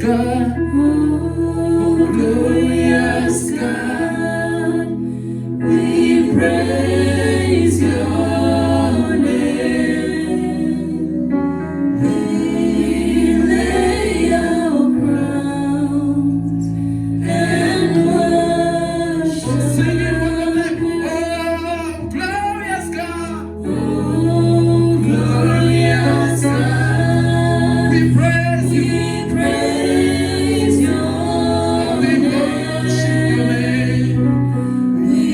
God. Oh, glorious God. We praise your name. We lay our crowns and worship. Sing it one more time. Oh, glorious God. Oh, glorious God. We praise you. We praise your name. We worship your name. We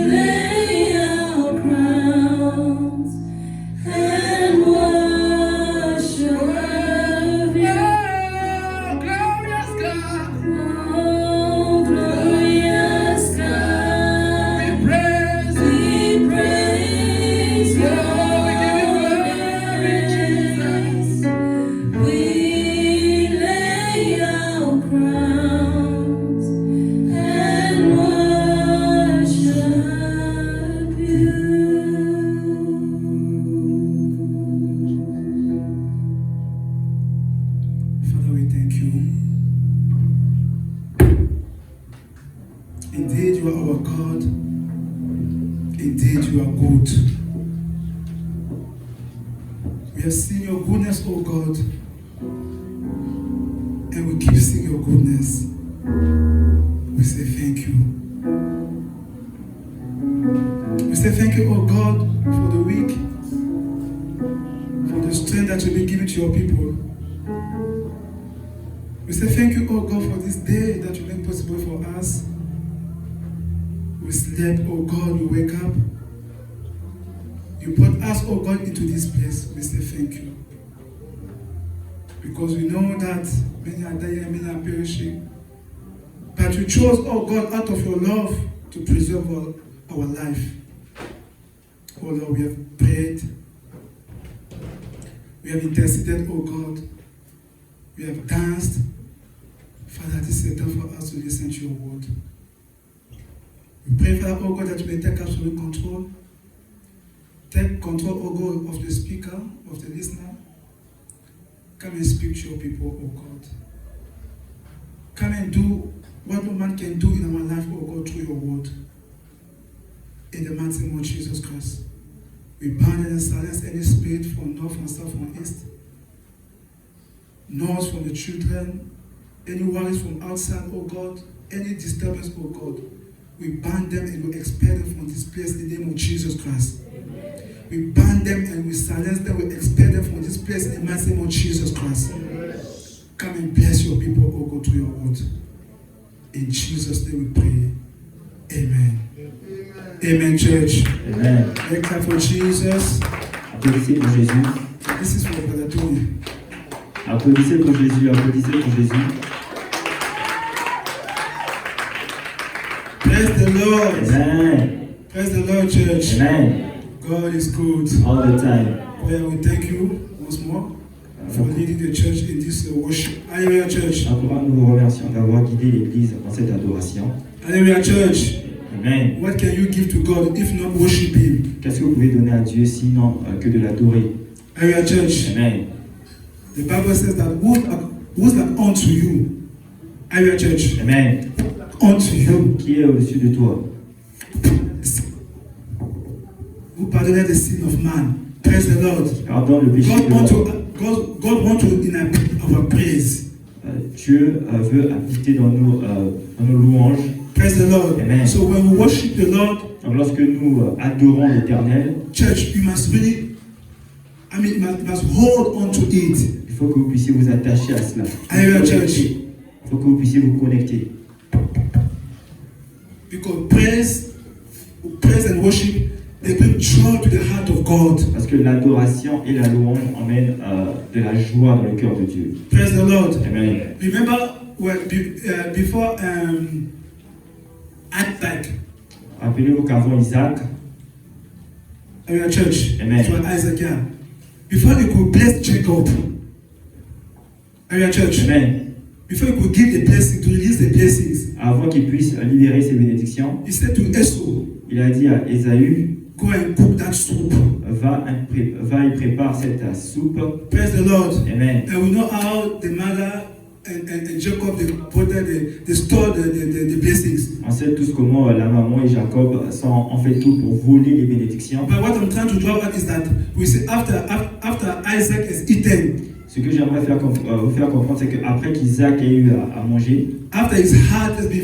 lay our crowns and worship you. Oh, glorious God. Oh, glorious God. We praise your name. We lay our crowns and worship you. Father, we thank you. Indeed, you are our God. Indeed, you are good. We have seen your goodness, O God, and we keep seeing your goodness. We say thank you. We say thank you, O God, for the week, for the strength that you've been giving to your people. We say thank you, oh God, for this day that you make possible for us. We slept, oh God, we wake up. You brought us, oh God, into this place. We say thank you. Because we know that many are dying and many are perishing. But you chose, oh God, out of your love to preserve our life. Oh Lord, we have prayed. We have interceded, oh God. We have danced. Father, this is a time for us to listen to your word. We pray, Father, oh God, that you may take absolute control. Take control, oh God, of the speaker, of the listener. Come and speak to your people, oh God. Come and do what no man can do in our life, oh God, through your word. In the mighty name of Jesus Christ. We bind and silence any spirit from north, from south, from east. Noise from the children, any worries from outside, oh God, any disturbance, oh God, we ban them and we expel them from this place in the name of Jesus Christ. Amen. We ban them and we silence them, we expel them from this place in the mighty name of Jesus Christ. Amen. Come and bless your people, oh God, to your word. In Jesus' name we pray. Amen. Amen, Amen church. Amen. Make time for Jesus. Applaudissez pour Jésus. This is for Brother Tony. Applaudissez pour Jésus. Applaudissez pour Jésus. Praise the Lord. Amen. Praise the Lord, church. Amen. God is good. All the time. Well, we thank you once more for leading the church in this worship. Hallelujah, church. Encore nous vous remercions d'avoir guidé l'Église dans cette adoration. Hallelujah, church. Amen. What can you give to God if not worship Him? Qu'est-ce que vous pouvez donner à Dieu sinon que de l'adorer? Hallelujah, church. Amen. The Bible says that who's like unto you? Hallelujah, church. Amen. Unto you. Qui est au-dessus de toi? Who pardoned the sin of man. Praise the Lord. Pardonne le péché de l'homme. God wants to inhabit our praise. Dieu veut habiter dans nos louanges. Praise the Lord. Amen. So when we worship the Lord, donc lorsque nous adorons l'Éternel, church, you must really, you must hold on to it. Il faut que vous puissiez vous attacher à cela. Hallelujah, church. Il faut que vous puissiez vous connecter. Because praise and worship, they bring joy to the heart of God. Parce que l'adoration et la louange emmènent de la joie dans le cœur de Dieu. Praise the Lord. Amen. Remember before Isaac. Rappelez-vous qu'avant Isaac, Hallelujah, church. Amen. That's what Isaac, yeah. Before he could bless Jacob. Hallelujah, church. Amen. Before he could give the blessing, to release the blessings. Avant qu'il puisse libérer ses bénédictions, He said to Esau, il a dit à Ésaü, go and cook that soup. va et prépare cette soupe. Praise the Lord. Amen. And we know how the mother and Jacob, they protect, they store the blessings. On sait tous comment la maman et Jacob ont fait tout pour voler les bénédictions. But what I'm trying to draw out is that we see after Isaac has eaten, Ce que j'aimerais vous faire comprendre, c'est qu'après qu'Isaac ait eu à manger, after his heart has been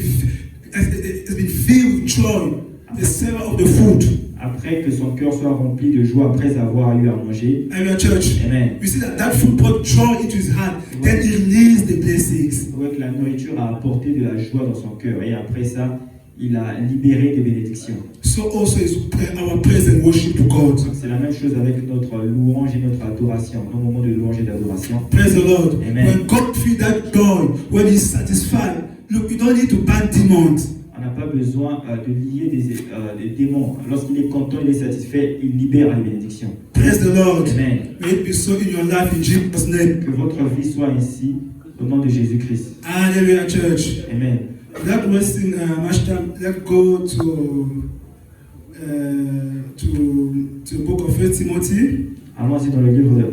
filled with joy, the savor of the food. après que son cœur soit rempli de joie, après avoir eu à manger, Area church. amen. We see that food brought joy into his heart. Then he released the blessings. Vous voyez que la nourriture a apporté de la joie dans son cœur. Et après ça, il a libéré des bénédictions. So also is our praise and worship to God. Donc, c'est la même chose avec notre louange et notre adoration, nos moments de louange et d'adoration. Praise the Lord. Amen. When God feels that joy, when he's satisfied, look, you don't need to ban demons. On n'a pas besoin de lier des démons. Lorsqu'il est content, il est satisfait, il libère les bénédictions. Praise the Lord. Amen. May it be so in your life in Jesus' name. Que votre vie soit ici au nom de Jésus-Christ. Hallelujah, church. Amen. Without wasting much time, let's go to the book of 1 Timothy. Allons-y dans le livre de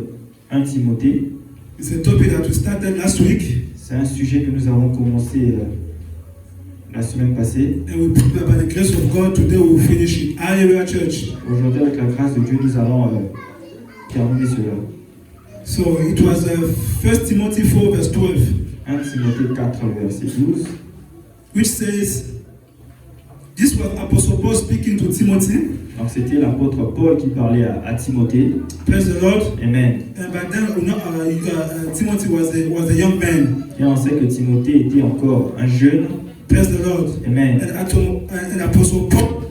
1 Timothée. It's a topic that we started last week, C'est un sujet que nous avons commencé la semaine passée. and we pray by the grace of God today we will finish it. Hallelujah, church. Aujourd'hui, avec la grâce de Dieu, nous allons terminer cela. So it was 1 Timothy 4 verse 12, 1 Timothée 4, verset 12. which says, this was Apostle Paul speaking to Timothy. Donc c'était l'apôtre Paul qui parlait à Timothée. Praise the Lord. Amen. And by then, Timothy was a young man. Et on sait que Timothée était encore un jeune. Praise the Lord. Amen. And Apostle Paul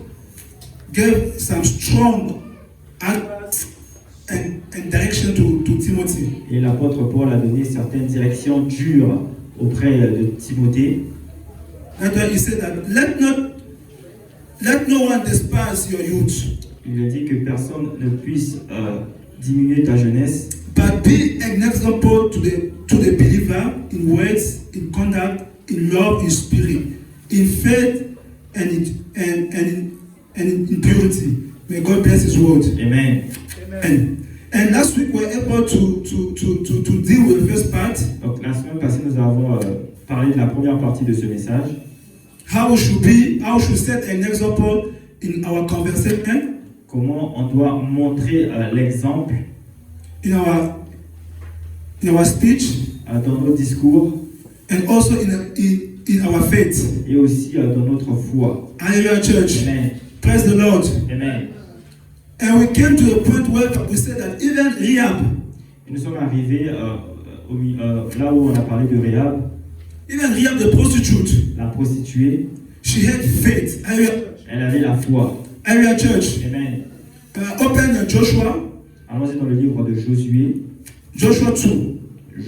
gave some strong advice and direction to Timothy. Et l'apôtre Paul a donné certaines directions dures auprès de Timothée. That's why he said that let no one despise your youth, Il a dit que personne ne puisse diminuer ta jeunesse, but be an example to the believer in words, in conduct, in love, in spirit, in faith, and in purity. May God bless His word. Amen. And last week we were able to deal with the first part. Donc la semaine passée, nous avons parlé de la première partie de ce message. How we should set an example in our conversation, Comment on doit montrer l'exemple in our speech, dans nos discours and also in our faith. et aussi dans notre foi. Hallelujah, church. Amen. Praise the Lord. Amen. And we came to a point where we said that even Rahab, Et nous sommes arrivés là où on a parlé de Rahab, the prostitute, la prostituée. she had faith. Hallelujah, Elle avait la foi. Hallelujah, church. Amen. Open Joshua, Allons-y dans le livre de Josué, Joshua 2.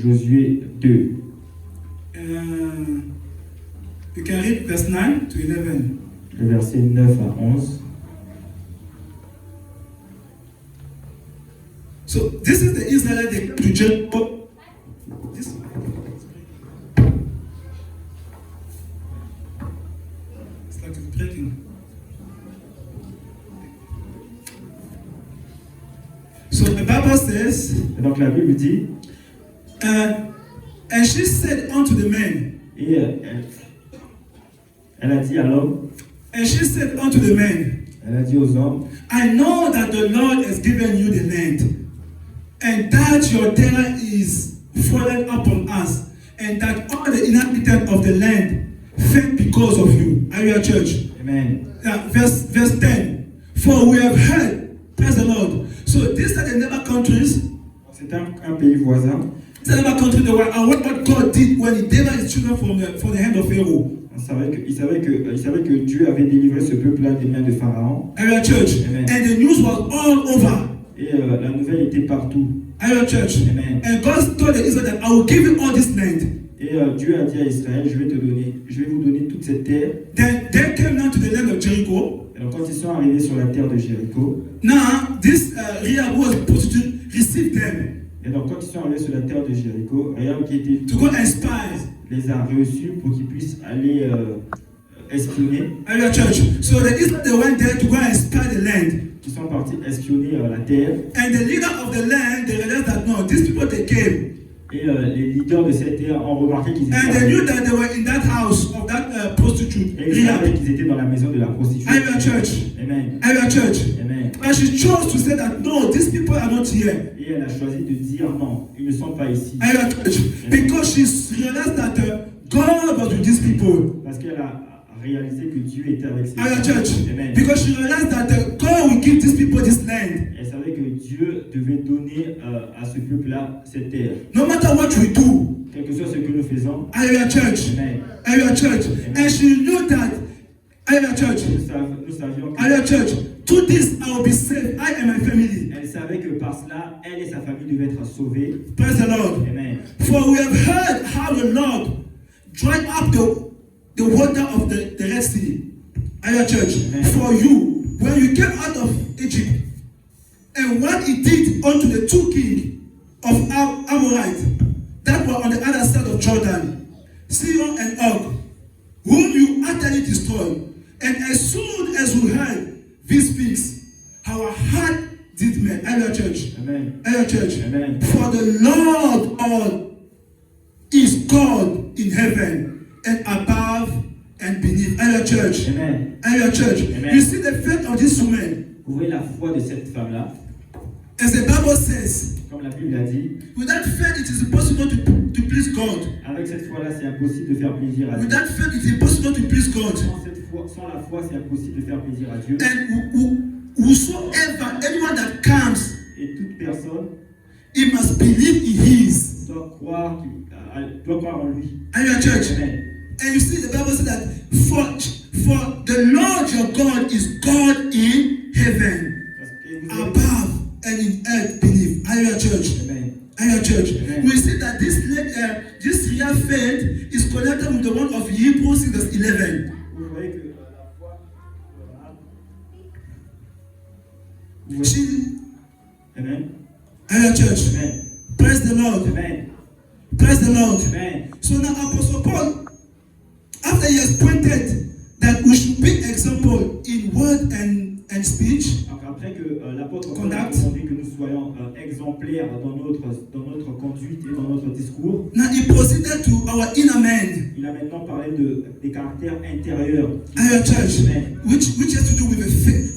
Josué 2. You can read verse 9 to 11. Le verset 9 à 11. So this is the Israelite they came to Jericho. This. It's like it's breaking. So the Bible says, Et donc la Bible dit, and she said unto the men, et elle a dit à l'homme, and she said unto the men, elle a dit aux hommes, I know that the Lord has given you the land, and that your terror is fallen upon us, and that all the inhabitants of the land faint because of you. Are you a church? Amen. Verse 10. For we have heard, praise the Lord. So these are the neighbor countries. C'est un pays voisin. These are the neighbor countries that were, and what God did when He delivered His children from the hand of Pharaoh. Il savait que Dieu avait délivré ce peuple-là des mains de Pharaon. Are you a church? Amen. And the news was all over. Et la nouvelle était partout. Are you a church? Amen. And God told the Israel that I will give you all this land. Et Dieu a dit à Israël, je vais vous donner toute cette terre. Then they came down to the land of Jericho. Et donc quand ils sont arrivés sur la terre de Jéricho, Now, this Rahab who was a prostitute received them et donc quand ils sont arrivés sur la terre de Jéricho, Rahab qui était to go and spy. les a reçus pour qu'ils puissent aller espionner. Are you a church? So the Israel they went there to go and spy the land. Ils sont partis espionner la terre. And the leader of the land, they realized that no, these people they came. Et les leaders de cette ère ont remarqué qu'ils étaient And they knew that they were in that house of that prostitute. et ils savaient Rehab. qu'ils étaient dans la maison de la prostituée. I'm a church. Amen. I'm a church. Amen. But she chose to say that no, these people are not here. Et elle a choisi de dire non, ils ne sont pas ici. I'm a church. Because she realized that God was with these people. Parce qu'elle a réalisé que Dieu était avec ses I'm a church. Amen. Because she realized that God will give these people this land. Elle savait que Dieu devait donner à ce peuple-là cette terre. No matter what we do, Quel que soit ce que nous faisons, I'm a church. Amen. I'm a church. And she knew that I'm a church. Nous savions que I'm a church. To this I will be saved. I and my family. elle savait que par cela, elle et sa famille devaient être sauvées. Praise the Lord. Amen. For we have heard how the Lord dried up the water of the Red Sea. Our church, Amen. for you, when you came out of Egypt, and what he did unto the two kings of Amorites that were on the other side of Jordan, Sihon and Og, whom you utterly destroyed. And as soon as we heard these things, our heart did melt. Our church, Amen. our church. Amen. For the Lord God is God in heaven and above and beneath. Our church. Amen. Our church. Amen. You see the faith of this woman. Vous voyez la foi de cette femme-là, As the Bible says, comme la Bible a dit, without faith it is impossible to please God. avec cette foi-là, c'est impossible de faire plaisir à Dieu. Without faith it is impossible to please God. Sans la foi, c'est impossible de faire plaisir à Dieu. And whosoever, anyone that comes, Et toute personne he must believe in his. doit croire en lui. Our church. Amen. And you see the Bible says that for the Lord your God is God in heaven, Parce que vous avez- above and in earth beneath. Our church. Amen. Our church. Amen. We see that this real faith is connected with the one of Hebrews 6 verse 11. Vous voyez que la foi. Vous voyez- She, Amen. our church. Amen. Praise the Lord. Amen. Praise the Lord. Amen. So now Apostle Paul, after he has pointed that we should be example in word and speech, Donc après que l'apôtre Paul Conduct. a demandé que nous soyons exemplaires dans notre conduite et dans notre discours, now he proceeded to our inner man, il a maintenant parlé des caractères intérieurs. our church, Amen. which has to do with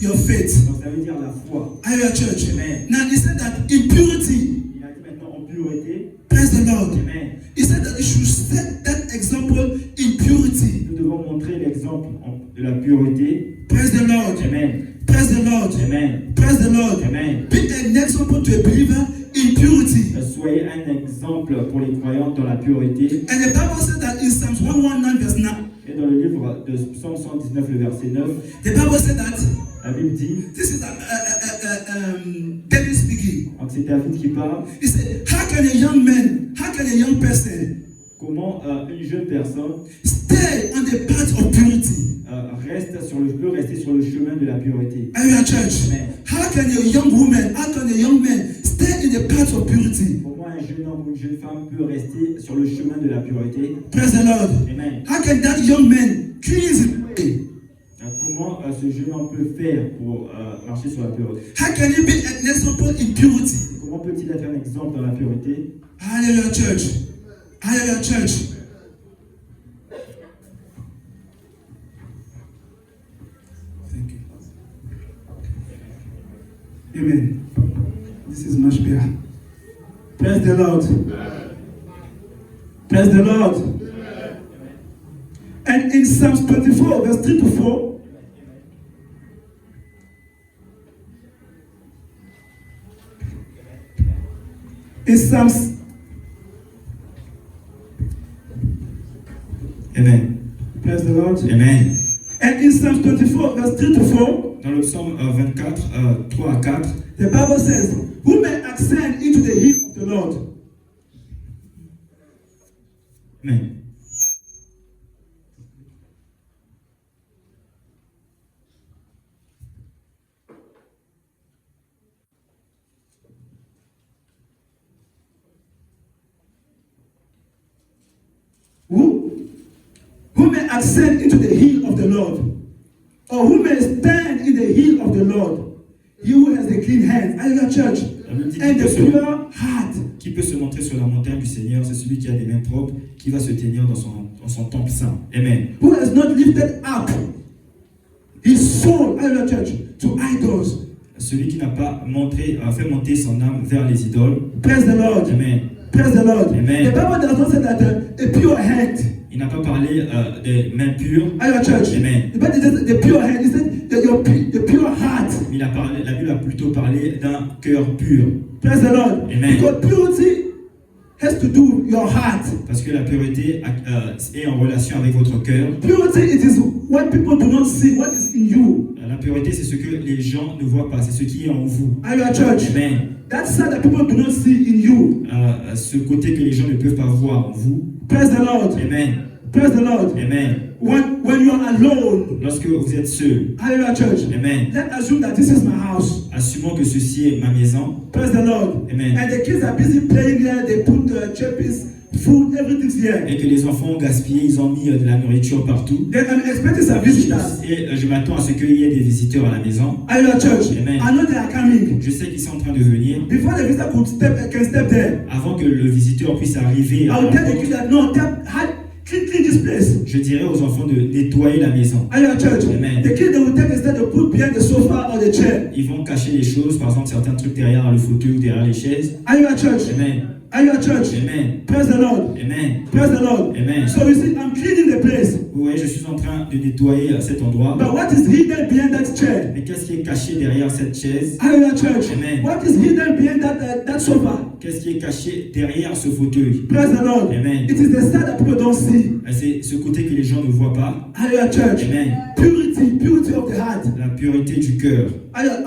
your faith, Donc ça veut dire la foi. our church. Amen. Now he said that in purity, Il a dit maintenant en pureté. praise the Lord. Amen. He said that you should set that example in purity. Nous devons montrer l'exemple de la pureté. Praise the Lord. Amen. Praise the Lord. Amen. Praise the Lord. Amen. Be an example to a believer in purity. Soyez un exemple pour les croyants dans la pureté. And the Bible said that in Psalms 119 verse 9, Et dans le livre de Psaume 119, le verset 9, the Bible said that la Bible dit, this is David speaking. donc c'est David qui parle, He said, how can a young person comment une jeune personne stay on the path of purity? peut rester sur le chemin de la pureté. Our church. Amen. How can a young man stay in the path of purity? Comment un jeune homme ou une jeune femme peut rester sur le chemin de la pureté? Praise the Lord. Amen. How can that young man cleanse his way? Comment ce jeune homme peut faire pour marcher sur la pureté? How can he be an example in purity? Comment peut-il être un exemple dans la pureté? Hallelujah, church. Hallelujah, church. Thank you. Amen. This is much better. Praise the Lord. Praise the Lord. And in Psalms 24, verse 3 to 4, in Psalms, Amen. praise the Lord. Amen. And in Psalms 24, verse 3 to 4, Dans le psaume 24, 3 à 4, the Bible says, who may ascend into the hill of the Lord? Amen. Who may ascend into the hill of the Lord? Or who may stand in the hill of the Lord? He who has the clean hands, hallelujah, church, and the pure heart, qui peut se montrer sur la montagne du Seigneur? C'est celui qui a des mains propres, qui va se tenir dans son temple saint. Amen. Who has not lifted up his soul, hallelujah, church, to idols. Celui qui n'a pas fait monter son âme vers les idoles. Praise the Lord. Amen. Praise the Lord. Amen. The Bible does not say that a pure hand. Il n'a pas parlé des mains pures. Hallelujah, church. Amen. The Bible says the pure hand. He said that the pure heart. La Bible a plutôt parlé d'un cœur pur. Praise the Lord. Amen. Because purity has to do with your heart. Parce que la pureté est en relation avec votre cœur. Purity, it is what people do not see, what is in you. La pureté, c'est ce que les gens ne voient pas, c'est ce qui est en vous. Hallelujah, church. Amen. That side that people do not see in you. Ce côté que les gens ne peuvent pas voir en vous. Praise the Lord. Amen. Praise the Lord. Amen. When you are alone. Lorsque vous êtes seul. Hallelujah, church. Amen. Let's assume that this is my house. Assumons que ceci est ma maison. Praise the Lord. Amen. And the kids are busy playing here. They put chippies, food, everything's here. Et que les enfants ont gaspillé, ils ont mis de la nourriture partout. Then I'm expecting some visitors. Et je m'attends à ce qu'il y ait des visiteurs à la maison. Hallelujah, church. Amen. I know they are coming. Je sais qu'ils sont en train de venir. Before the visitor can step there, Avant que le visiteur puisse arriver, I will tell the kids that no, clean this place. je dirais aux enfants de nettoyer la maison. Hallelujah, church. Amen. The kids, they will take instead to put behind the sofa or the chair. Ils vont cacher les choses, par exemple certains trucs derrière le fauteuil ou derrière les chaises. Hallelujah, church. Amen. Hallelujah, church. Amen. Praise the Lord. Amen. Praise the Lord. Amen. So you see, I'm cleaning the place. Vous voyez, je suis en train de nettoyer cet endroit. But what is hidden behind that chair? Mais qu'est-ce qui est caché derrière cette chaise? Hallelujah, church. Amen. What is hidden behind that sofa? Qu'est-ce qui est caché derrière ce fauteuil? Praise the Lord. Amen. It is the side that people don't see. C'est ce côté que les gens ne voient pas. Hallelujah, church. Amen. Purity of the heart. La pureté du cœur.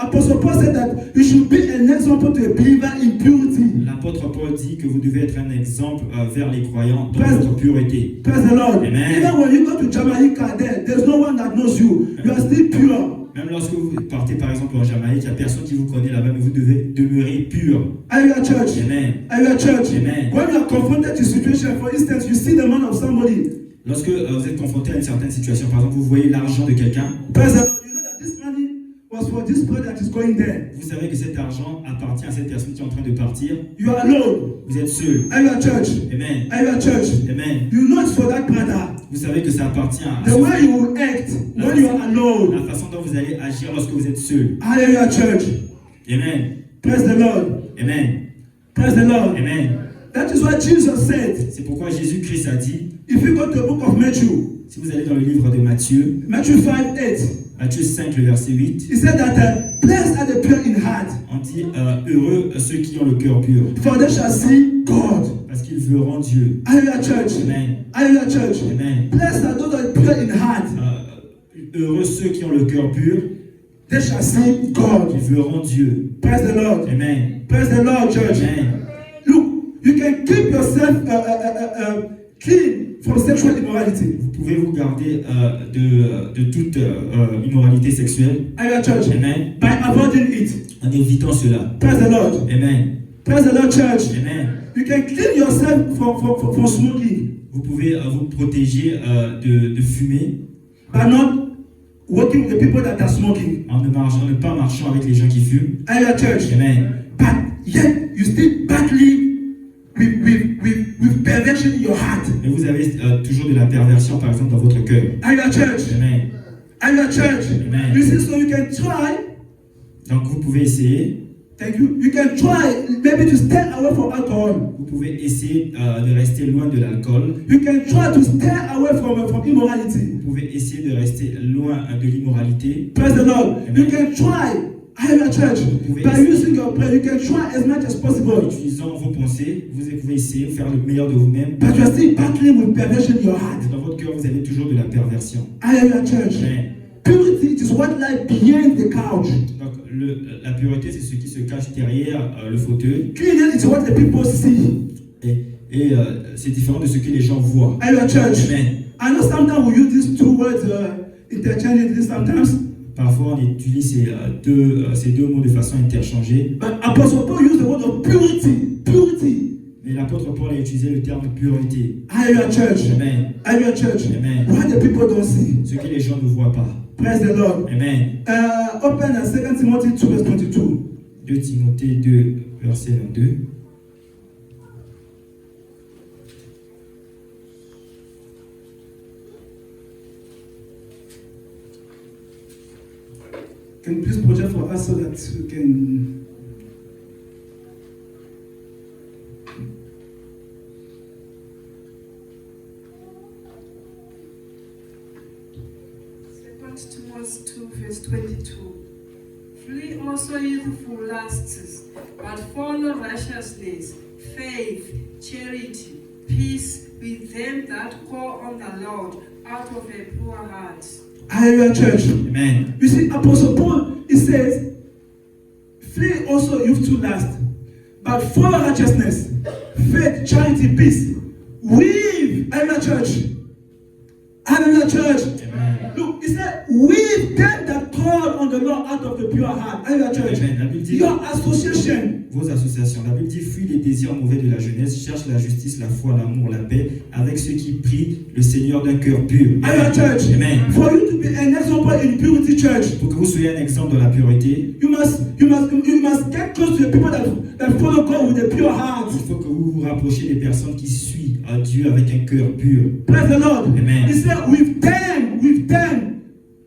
Apostle Paul said that you should be an example to a believer in purity. L'apôtre Paul dit que vous devez être un exemple vers les croyants dans Praise- votre pureté. Praise the Lord. Amen. Even when you go to Jamaica, there's no one that knows you. You are still pure. Même lorsque vous partez par exemple en Jamaïque, il n'y a personne qui vous connaît là-bas, mais vous devez demeurer pur. Hallelujah, church. Amen. Hallelujah, church. Amen. When you are confronted to a situation, for instance, you see the man of somebody. Lorsque vous êtes confronté à une certaine situation, par exemple, vous voyez l'argent de quelqu'un, Praise the Lord. You know that this money was for this brother that is going there. vous savez que cet argent appartient à cette personne qui est en train de partir. You are alone. Vous êtes seul. Hallelujah, church. Amen. Hallelujah, church. Amen. You know it's for that brother. Vous savez que ça appartient à The way you will act when you are alone. la façon dont vous allez agir lorsque vous êtes seul. Hallelujah, church. Amen. Praise the Lord. Amen. Praise the Lord. Amen. That is what Jesus said. C'est pourquoi Jésus-Christ a dit, If you go to the book of Matthew, si vous allez dans le livre de Matthieu, Matthew 5:8, Matthieu 5, le verset 8, he said that blessed are the pure in heart, on dit heureux ceux qui ont le cœur pur, for they shall see God. parce qu'ils verront Dieu. Hallelujah, church. Amen. Hallelujah, church. Amen. Blessed are those that are pure in heart, Heureux ceux qui ont le cœur pur, they shall see God. ils verront Dieu. Praise the Lord. Amen. Praise the Lord, church. Amen. Look, you can keep yourself clean from sexual immorality. Vous pouvez vous garder de toute immoralité sexuelle. Hallelujah, church. Amen. By avoiding it. En évitant cela. Praise the Lord. Amen. Praise the Lord, church. Amen. You can clean yourself from smoking Vous pouvez vous protéger de fumer by not working with the people that are smoking. en ne pas marchant avec les gens qui fument. Hallelujah, church. Amen. But yet you still battling with perversion in your heart. Mais vous avez toujours de la perversion, par exemple, dans votre cœur. Hallelujah, church. Amen. Hallelujah, church. Amen. You see, so you can try. Donc vous pouvez essayer. Thank you. You can try maybe to stay away from alcohol. Vous pouvez essayer de rester loin de l'alcool. You can try to stay away from immorality. Vous pouvez essayer de rester loin de l'immoralité. Praise the Lord. Amen. You can try. Hallelujah, church. pouvez By essayer. using your prayer, you can try as much as En possible. utilisant vos pensées, vous pouvez essayer de faire le meilleur de vous-même. But you are still battling with perversion in your heart. Dans votre cœur, vous avez toujours de la perversion. Hallelujah, church. Amen. Purity is what lies behind the couch. Donc la pureté, c'est ce qui se cache derrière le fauteuil. Cleanness is what the people see. Et c'est différent de ce que les gens voient. Hallelujah, church. Amen. I know sometimes we use these two words interchangeably sometimes. Parfois, on utilise ces deux mots de façon interchangée. But Apostle Paul used the word of purity. Purity. Mais l'apôtre Paul a utilisé le terme pureté. Hallelujah, church. Amen. Hallelujah, church. Amen. What the people don't see. Ce que les gens ne voient pas. Praise the Lord. Amen. Open 2 Timothy 2 verse 22. 2 Timothée 2, verset 22. Can you please project for us so that we can... Timothy 2, verse 22. Flee also youthful lusts, but follow righteousness, faith, charity, peace with them that call on the Lord out of a pure heart. Hallelujah, church. Amen. You see, Apostle Paul, he says, flee also youthful lust, but follow righteousness, faith, charity, peace. With, hallelujah, church. Hallelujah, church. Amen. Look, he said, with them that call on the Lord out of the pure heart. Hallelujah, church. Amen. La Bible dit, Your association. vos associations. La Bible dit, fuis les désirs mauvais de la jeunesse, cherche la justice, la foi, l'amour, la paix, avec ceux qui prient le Seigneur d'un cœur pur. Hallelujah, church. Amen. For you to be an example in purity, church, Pour que vous soyez un exemple de la pureté, you must get close to the people that follow God with a pure heart. il faut que vous vous rapprochiez des personnes qui suivent à Dieu avec un cœur pur. Praise the Lord. Amen. He said, with them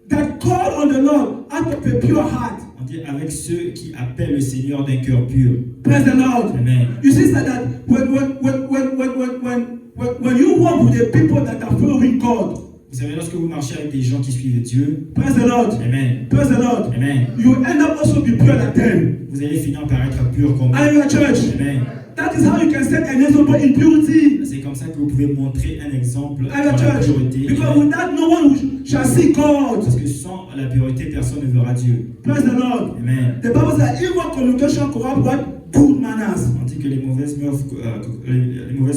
that call on the Lord out of a pure heart. On dit avec ceux qui appellent le Seigneur d'un cœur pur. Praise the Lord. Amen. You see that when you walk with the people that are following God, Vous savez, lorsque vous marchez avec des gens qui suivent Dieu, praise the Lord. Amen. Praise the Lord. Amen. You end up also be pure like them. Vous allez finir par être pur comme eux. Hallelujah, church. Amen. That is how you can set an example in purity. C'est comme ça que vous pouvez montrer un exemple dans Hallelujah, la church. pureté. Because without no one shall see God. Parce que sans la pureté, personne ne verra Dieu. Praise the Lord. Amen. The Bible says, evil communication corrupt what? Good manners. On dit que les mauvaises mœurs,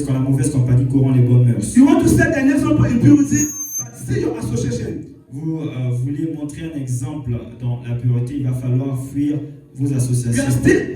quand la mauvaise compagnie corrompt les bonnes mœurs. You want to set an example in purity, but see your association. Vous voulez montrer un exemple dans la pureté, il va falloir fuir vos associations.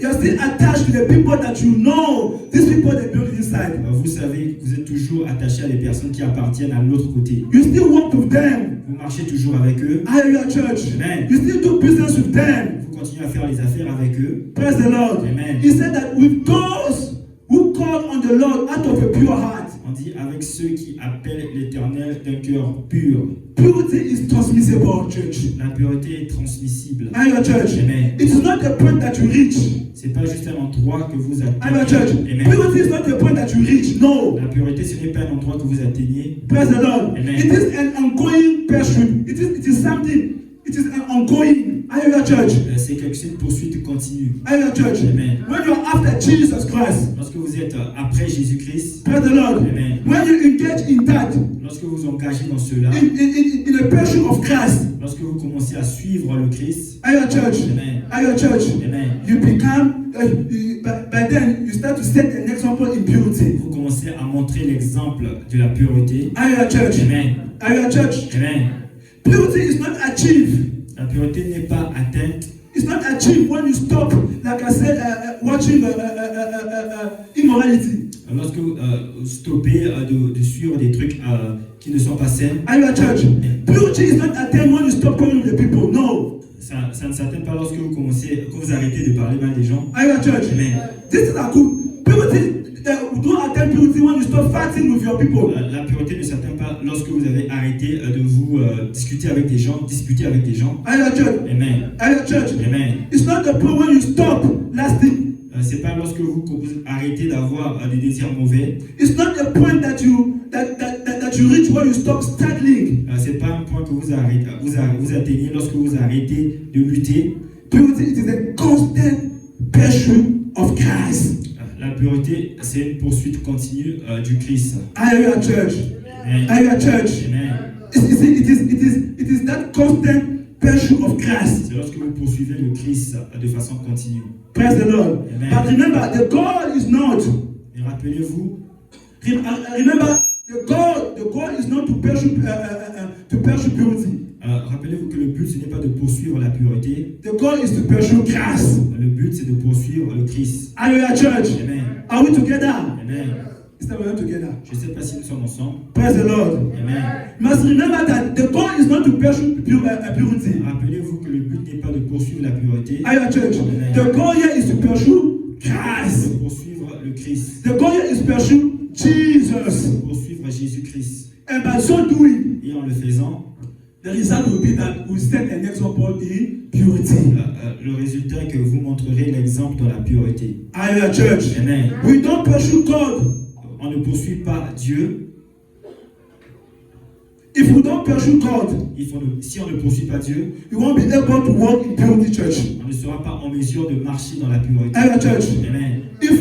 You're still attached to the people that you know. These people they build inside. Vous savez que vous êtes toujours attaché à des personnes qui appartiennent à l'autre côté. You still walk with them. Vous marchez toujours avec eux. Hallelujah, church. Amen. You still do business with them. Vous continuez à faire les affaires avec eux. Praise the Lord. Amen. He said that with those who call on the Lord out of a pure heart. On dit avec ceux qui appellent l'Éternel d'un cœur pur. Purity is transmissible, church. La pureté est transmissible. Hallelujah, church. Amen. It is not the point that you reach. C'est pas juste un endroit que vous Hallelujah, atteignez. church. Amen. Purity is not the point that you reach. No. La pureté, ce n'est pas un endroit que vous atteignez. Praise the Lord. Amen. It is an ongoing pursuit. It is something. It is an ongoing. Hallelujah, church. C'est quelque chose de poursuite continue. Hallelujah, church. Amen. When you are after Jesus Christ, Lorsque vous êtes après Jésus-Christ, praise the Lord. Amen. When you engage in that, lorsque vous engagez dans cela, in a pursuit of Christ, lorsque vous commencez à suivre le Christ, Hallelujah, church. Amen. Hallelujah, church. Amen. You become. By then, you start to set an example in purity. Vous commencez à montrer l'exemple de la pureté. Hallelujah, church. Amen. Hallelujah, church. Amen. Purity is not achieved. La pureté n'est pas atteinte. It's not achieved when you stop, like I said, watching immorality. Lorsque vous stoppez de suivre des trucs qui ne sont pas sains, Hallelujah, church. Purity is not attained when you stop calling the people. No. ça ne s'atteint pas lorsque vous commencez, quand vous arrêtez de parler mal des gens. Hallelujah, church. Amen. This is a good. Purity, don't attain purity when you stop fighting with your people. La pureté ne s'atteint pas lorsque vous avez arrêté de vous discuter avec des gens. Hallelujah, church. Amen. Hallelujah, church. Amen. It's not the point when you stop lasting. C'est pas lorsque vous arrêtez d'avoir des désirs mauvais. It's not the point that you reach when you stop struggling. C'est pas un point que vous atteignez lorsque vous arrêtez de lutter. Purity, it is a constant pursuit of Christ. La pureté, c'est une poursuite continue du Christ. Hallelujah, church. Amen. Hallelujah, church. Amen. It is that constant pursuit of Christ. C'est lorsque vous poursuivez le Christ de façon continue. Praise the Lord. Amen. But remember, the goal is not. Et rappelez-vous, Remember, the goal is not to pursue purity. rappelez-vous que le but, ce n'est pas de poursuivre la pureté. The goal is to pursue Christ. Le but, c'est de poursuivre le Christ. Hallelujah, church. Amen. Are we together? Amen. Is that we're together? Je ne sais pas si nous sommes ensemble. Praise the Lord. Amen. You must remember that the goal is not to pursue purity. Rappelez-vous que le but n'est pas de poursuivre la pureté, Hallelujah, church. Amen. The goal here is to pursue c'est Christ. de poursuivre le Christ, The goal here is to pursue Jesus. poursuivre Jésus-Christ. And by so doing, Et en le faisant, the result will be that we set an example in purity. Le résultat est que vous montrerez l'exemple dans la pureté. Hallelujah, church. Amen. We don't pursue God. On ne poursuit pas Dieu. If we don't pursue God, Si on ne poursuit pas Dieu, we won't be able to walk in purity, church. on ne sera pas en mesure de marcher dans la pureté. Hallelujah, church. Amen. If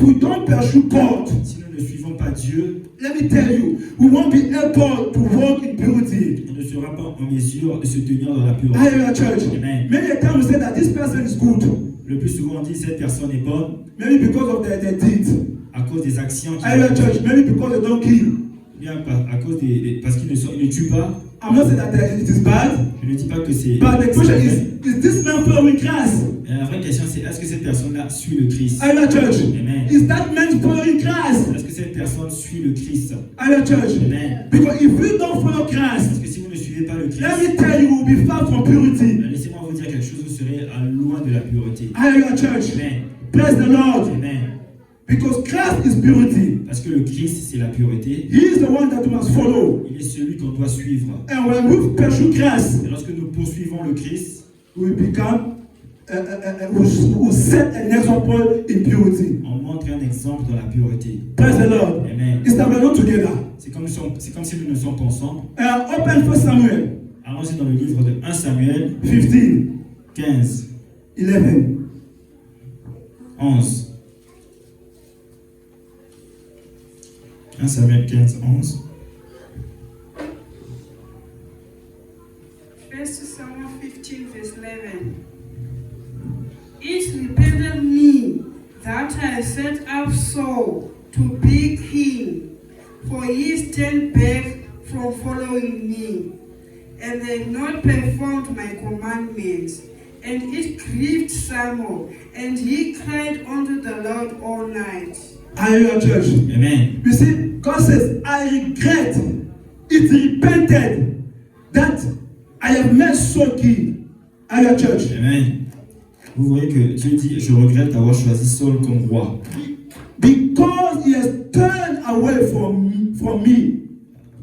we don't pursue God, Si nous ne suivons pas Dieu, let me tell you, we won't be able to walk in purity. on ne sera pas en mesure de se tenir dans la pureté. Hallelujah, church. Amen. Many a time we say that this person is good, Le plus souvent, on dit cette personne est bonne maybe because of their deeds. à cause des actions qu'il Hallelujah, church. Maybe because they don't kill. bien à cause parce qu'ils ne tuent pas. I'm not saying that it is bad, Je ne dis pas que c'est. but the question is this man following Christ? Mais la vraie question, c'est est-ce que cette personne-là suit le Christ? Hallelujah, church. Amen. Is that man following Christ? Est-ce que cette personne suit le Christ? Hallelujah, church. Amen. Because if you don't follow Christ, Parce que si vous ne suivez pas le Christ, let me tell you, you will be far from purity. laissez-moi vous dire quelque chose, vous serez loin de la pureté. Hallelujah, church. Amen. Praise the Lord. Amen. Because Christ is purity. Parce que le Christ, c'est la pureté. He is the one that we must follow. Il est celui qu'on doit suivre. And when we pursue Christ, Et lorsque nous poursuivons le Christ, we become, we set an example in purity. on montre un exemple dans la pureté. Praise the Lord. Amen. It's that we're not together. C'est comme si nous ne sommes pas ensemble. Open 1 Samuel Allons-y dans le livre de 1 Samuel 15, 15, 11. 11. 1 Samuel 15, 11. 1 Samuel 15, verse 11. It repented me that I set up Saul to be king, for he turned back from following me, and they not performed my commandments. And it grieved Samuel, and he cried unto the Lord all night. Hallelujah, church. Amen. You see, God says, I regret, it repented that I have made Saul king. Hallelujah, church. Amen. Vous voyez que Dieu dit, je regrette d'avoir choisi Saul comme roi. Because he has turned away from me.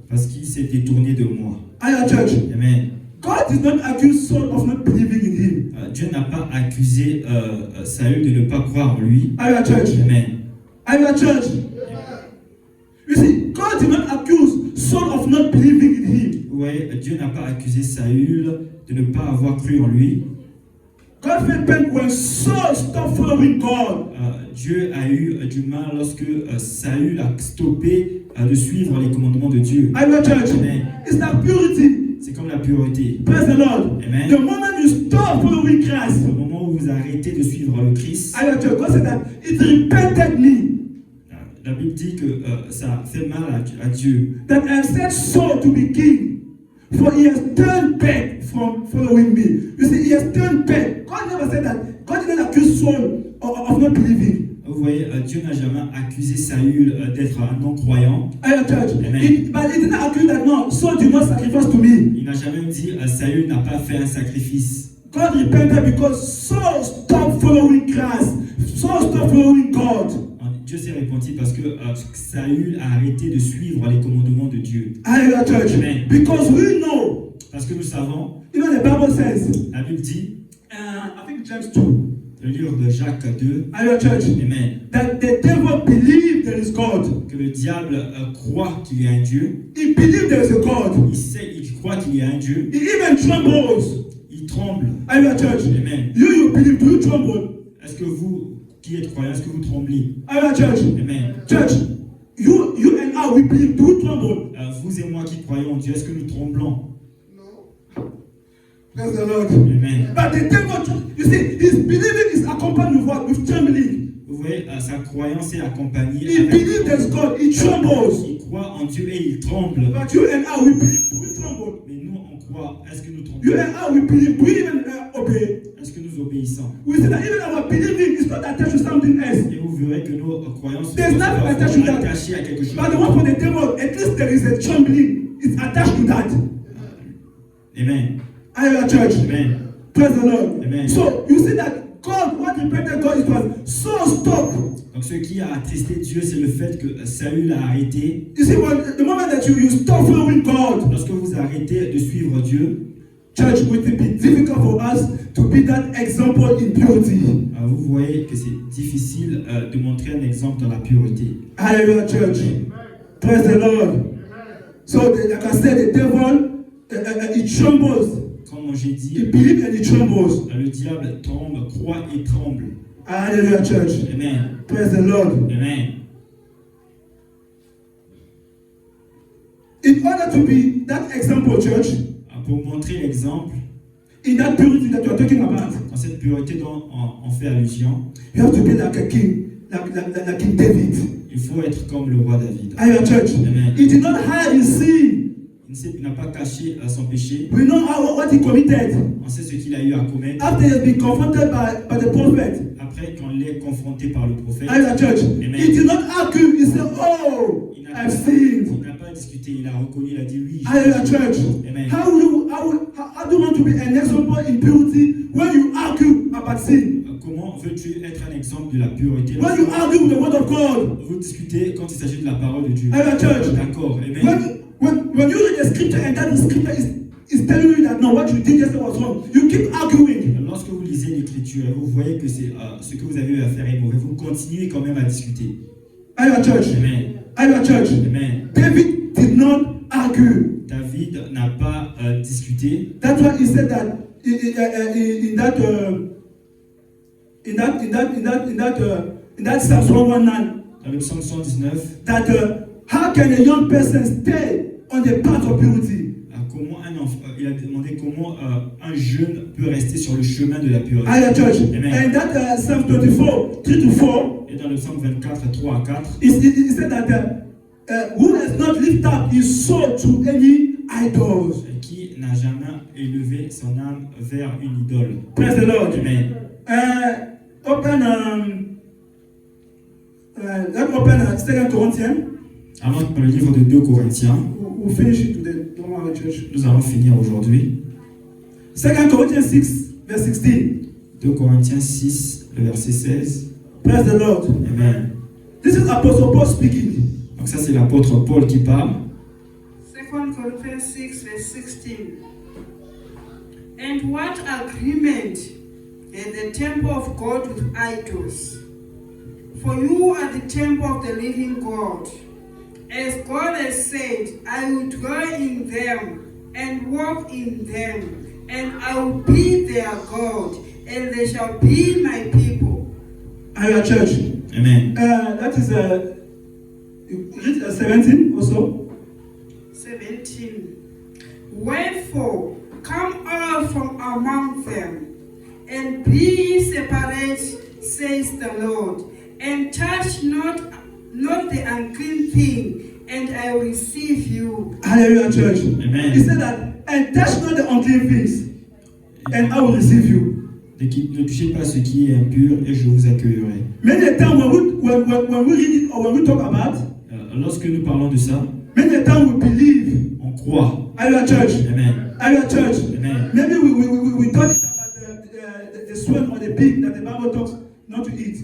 Parce qu'il s'est détourné de moi. Hallelujah, church. Amen. God did not accuse Saul of not believing in him. Dieu n'a pas accusé Saül de ne pas croire en lui. Hallelujah, church. Amen. Hallelujah, church. You see, God did not accuse Saul of not believing in him. Vous voyez, Dieu n'a pas accusé Saül de ne pas avoir cru en lui. God felt pain when Saul stopped following God. Dieu a eu du mal lorsque Saül a stoppé de suivre les commandements de Dieu. Hallelujah, church. Amen. It's that purity. C'est comme la pureté. Praise the Lord. Amen. The moment you stop following Christ, Au moment où vous arrêtez de suivre le Christ, hallelujah, church. God said that it repented me la Bible dit que ça fait mal à Dieu. that I have set Saul to be king, for he has turned back from following me. You see, he has turned back. God never said that. God didn't accuse Saul of not believing. Vous voyez, Dieu n'a jamais accusé Saül d'être un non-croyant. Hallelujah, church. Amen. But he didn't accuse that no, Saul did not sacrifice to me. Il n'a jamais dit Saül n'a pas fait un sacrifice. God repented because Saul stopped following Christ. Saul stopped following God. Dieu s'est repenti parce que Saül a arrêté de suivre les commandements de Dieu. Hallelujah, church. Amen. Because we know, Parce que nous savons, even the Bible says, la Bible dit, I think James 2, le livre de Jacques 2, Hallelujah, church, Amen, that the devil believed there is God. que le diable croit qu'il y a un Dieu. He believed there is a God. Il croit qu'il y a un Dieu. He even trembles. Il tremble. Hallelujah, church. Amen. You believe, do you tremble? Est-ce que vous, qui êtes croyants, est-ce que vous tremblez? Hallelujah, church. Amen. Church, you and I, we believe, do you tremble? Vous et moi qui croyons en Dieu, est-ce que nous tremblons? Praise the Lord. Amen. But the devil, you see, his believing is accompanied with what? With trembling. Vous voyez, sa croyance est accompagnée He believes there's God. He trembles. Il croit en Dieu et il tremble. But you and I, we believe, do we tremble? Mais nous, on croit. Est-ce que nous You tremblons? and I, we believe, do we even obey? Est-ce que nous obéissons? We say that even our believing is not attached to something else. Et vous verrez que nos croyances There's sont nothing attached to that. attachées à quelque chose. But the one for the devil, at least there is a trembling. It's attached to that. Amen. Hallelujah, church. Amen. Praise the Lord. Amen. So you see that God, what repented God it was, so stop Donc ce qui a attristé Dieu, c'est le fait que Saül a arrêté. You see, the moment that you stop following God, Lorsque vous arrêtez de suivre Dieu, church, it will be difficult for us to be that example in purity. vous voyez que c'est difficile de montrer un exemple dans la pureté. Hallelujah, church. Praise the Lord. So, like I said, the devil, he trembles. Comme j'ai He dit, believes and he trembles. le diable tombe, croit et tremble. Hallelujah, church. Amen. Praise the Lord. Amen. In order to be that example, church, Pour montrer l'exemple, in that purity that you are talking about, dans cette pureté dont on fait allusion, you have to be like a king, like King David. il faut être comme le roi David. Hallelujah, church. Amen. He did not hide his sin. Il n'a pas caché son péché. We know what he committed. On sait ce qu'il a eu à commettre. After he has been confronted by the prophet. Après qu'on l'ait confronté par le prophète, Hallelujah, church. Amen. He did not argue. He said, "Oh, il n'a I've pas, sinned." il n'a pas discuté, il a reconnu, il a dit oui. Hallelujah, church. Amen. How do you want to be an example in purity when you argue about sin? Comment veux-tu être un exemple de la pureté When you argue with the word of God? Vous discutez quand il s'agit de la parole de Dieu. Hallelujah, church. D'accord, amen. When you read the scripture and that scripture is telling you that no, what you did yesterday was wrong, you keep arguing. Lorsque vous lisez l'écriture et vous voyez que c'est ce que vous avez eu à faire est mauvais, vous continuez quand même à discuter. Hallelujah, church. Amen. Hallelujah, church. Amen. David did not argue. David n'a pas discuté. That's why he said that in that Psalm 119, Dans le psaume 119, that how can a young person stay on the path of purity? il a demandé comment un jeune peut rester sur le chemin de la pureté. Hallelujah, church. Amen. And that Psalm 24, 3-4, Et dans le psaume 24, 3 à 4, he said that who has not lifted up his soul to any idols. qui n'a jamais élevé son âme vers une idole. Praise the Lord. Amen. Let's open 2 Corinthians. Avant le livre de 2 Corinthiens, We'll finish it today. Don't worry, church. nous allons finir aujourd'hui. 2 Corinthians 6, verse 16. 2 Corinthiens 6, le verset 16. Praise the Lord. Amen. This is Apostle Paul speaking. Donc ça c'est l'apôtre Paul qui parle. 2 Corinthians 6, verse 16. And what agreement is the temple of God with idols? For you are the temple of the living God. As God has said, I will dwell in them and walk in them, and I will be their God, and they shall be my people. Hallelujah, church. Amen. That is you read 17 also. 17. Wherefore, come out from among them, and be ye separate, says the Lord, and touch not the unclean thing, and I will receive you. Hallelujah, church. Amen. He said that, and touch not the unclean things, and I will receive you. Ne touchez pas ce qui est impur et je vous accueillerai. Many times when we read it or when we talk about, Lorsque nous parlons de ça, many times we believe. on croit. Hallelujah, church. Amen. Hallelujah, church. Amen. Maybe we thought about the swan or the pig that the Bible talks not to eat.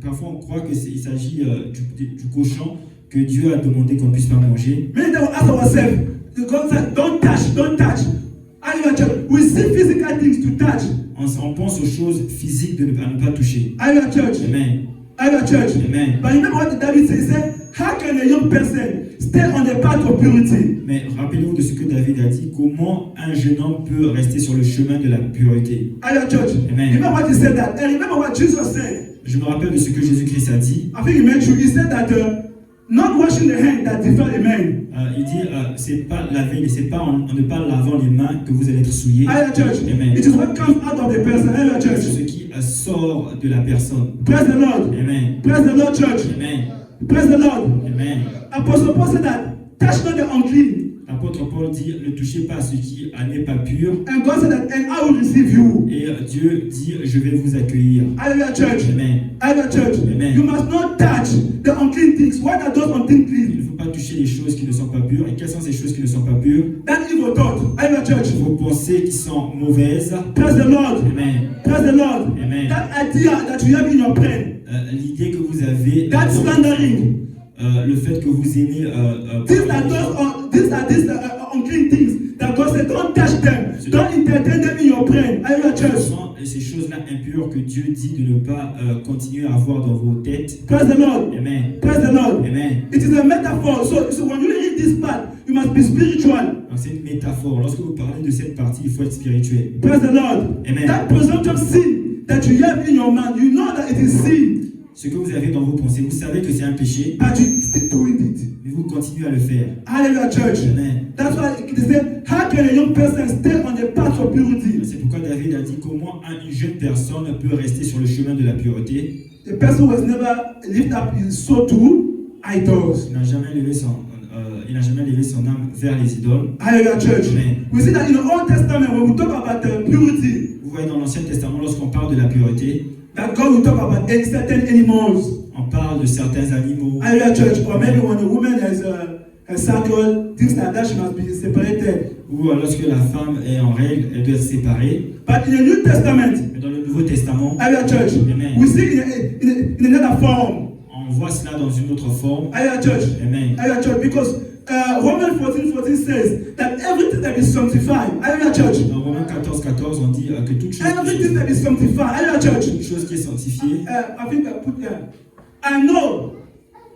Parfois on croit qu'il s'agit du cochon que Dieu a demandé qu'on ne puisse pas manger. Many times we ask ourselves, God said, don't touch. Hallelujah, church. We see physical things to touch. On pense aux choses physiques à ne pas toucher. Hallelujah, church. Amen. Hallelujah, church. Amen. But remember what David said? He said, how can a young person stay on the path of purity? Mais rappelez-vous de ce que David a dit. Comment un jeune homme peut rester sur le chemin de la pureté? Hallelujah, church. Amen. Remember what he said that. And remember what Jesus said. Je me rappelle de ce que Jésus-Christ a dit. I think he mentioned, he said that not washing the hand that defile a man. Il dit, c'est pas laver, c'est pas en ne pas lavant les mains que vous allez être souillés. Hallelujah, church. Amen. It is what comes out of the person. Hallelujah, C'est church. ce qui sort de la personne. Praise the Lord. Amen. Praise the Lord, church. Amen. Praise the Lord. Amen. Apostle Paul said that, touch not the unclean. L'apôtre Paul dit, ne touchez pas ce qui n'est pas pur. And God said that, and I will receive you. Et Dieu dit, je vais vous accueillir. Hallelujah, church. Amen. Hallelujah, church. Amen. You must not touch the unclean things. What are those unclean Il things? ne faut pas toucher les choses qui ne sont pas pures. Et quelles sont ces choses qui ne sont pas pures? That evil thought. Hallelujah, church. Vos pensées qui sont mauvaises. Praise the Lord. Amen. Praise the Lord. Amen. That idea that you have in your brain. L'idée que vous avez avez That slandering. le fait que vous aimez These are these unclean things that God said, don't touch them. Don't entertain them in your brain. Are you a church? et ces choses-là impures que Dieu dit de ne pas continuer à avoir dans vos têtes. Praise the Lord. Amen. Praise the Lord. Amen. It is a metaphor. So when you read this part, you must be spiritual. Donc c'est une métaphore. Lorsque vous parlez de cette partie, il faut être spirituel. Praise the Lord. Amen. That presumptive sin that you have in your mind, you know that it is sin, Ce que vous avez dans vos pensées, vous savez que c'est un péché, but you still doing it. mais vous continuez à le faire. Hallelujah, church. Amen. That's why they say, how can a young person stay on the path of purity? C'est pourquoi David a dit comment une jeune personne peut rester sur le chemin de la pureté. The person was never lift up his soul to idols. Il n'a jamais levé son âme vers les idoles. Hallelujah, church. Amen. We see that in the Old Testament, when we talk about purity, Vous voyez dans l'Ancien Testament, lorsqu'on parle de la pureté, that God will talk about certain animals. on parle de certains animaux. Hallelujah, church. Or maybe when a woman has a cycle, things like that, she must be separated. Ou lorsque la femme est en règle, elle doit être séparée. But in the New Testament, Mais dans le Nouveau Testament, Hallelujah, church, Amen. we see in another form. on voit cela dans une autre forme. Hallelujah, church. Amen. Hallelujah, church. Because Romans 14:14 says that everything that is sanctified. Hallelujah, church. Dans Romains 14:14, on dit que toute chose, Everything that is sanctified. Hallelujah, church. toute chose qui est sanctifiée, I think I put there. I know,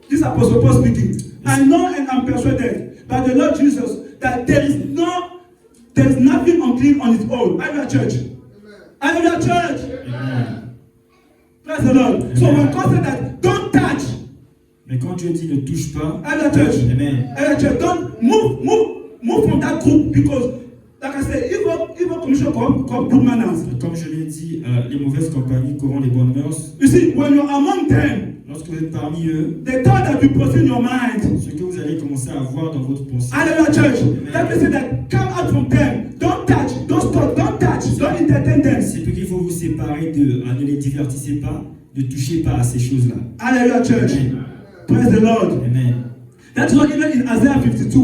this Apostle Paul speaking. I know and I'm persuaded by the Lord Jesus that there is nothing unclean on its own. Hallelujah, church. Hallelujah, church. Amen. Praise the Lord. So when God said that, don't touch. Mais quand Dieu dit ne touche pas, Hallelujah, church. Amen. Hallelujah, church. Don't move from that group because, like I said, evil commission corrupt good manners. Comme je l'ai dit, les mauvaises compagnies corrompent les bonnes mœurs. You see, when you're among them, Lorsque vous êtes parmi eux, the thought that you put in your mind. ce que vous allez commencer à voir dans votre pensée, Hallelujah, church. Let me say that come out from them. Don't touch, don't stop, don't touch, don't entertain them. c'est qu'il faut vous séparer d'eux. Ne les divertissez pas, ne touchez pas à ces choses-là. Hallelujah, church. Amen. Praise the Lord. Amen. That's why even in Isaiah 52,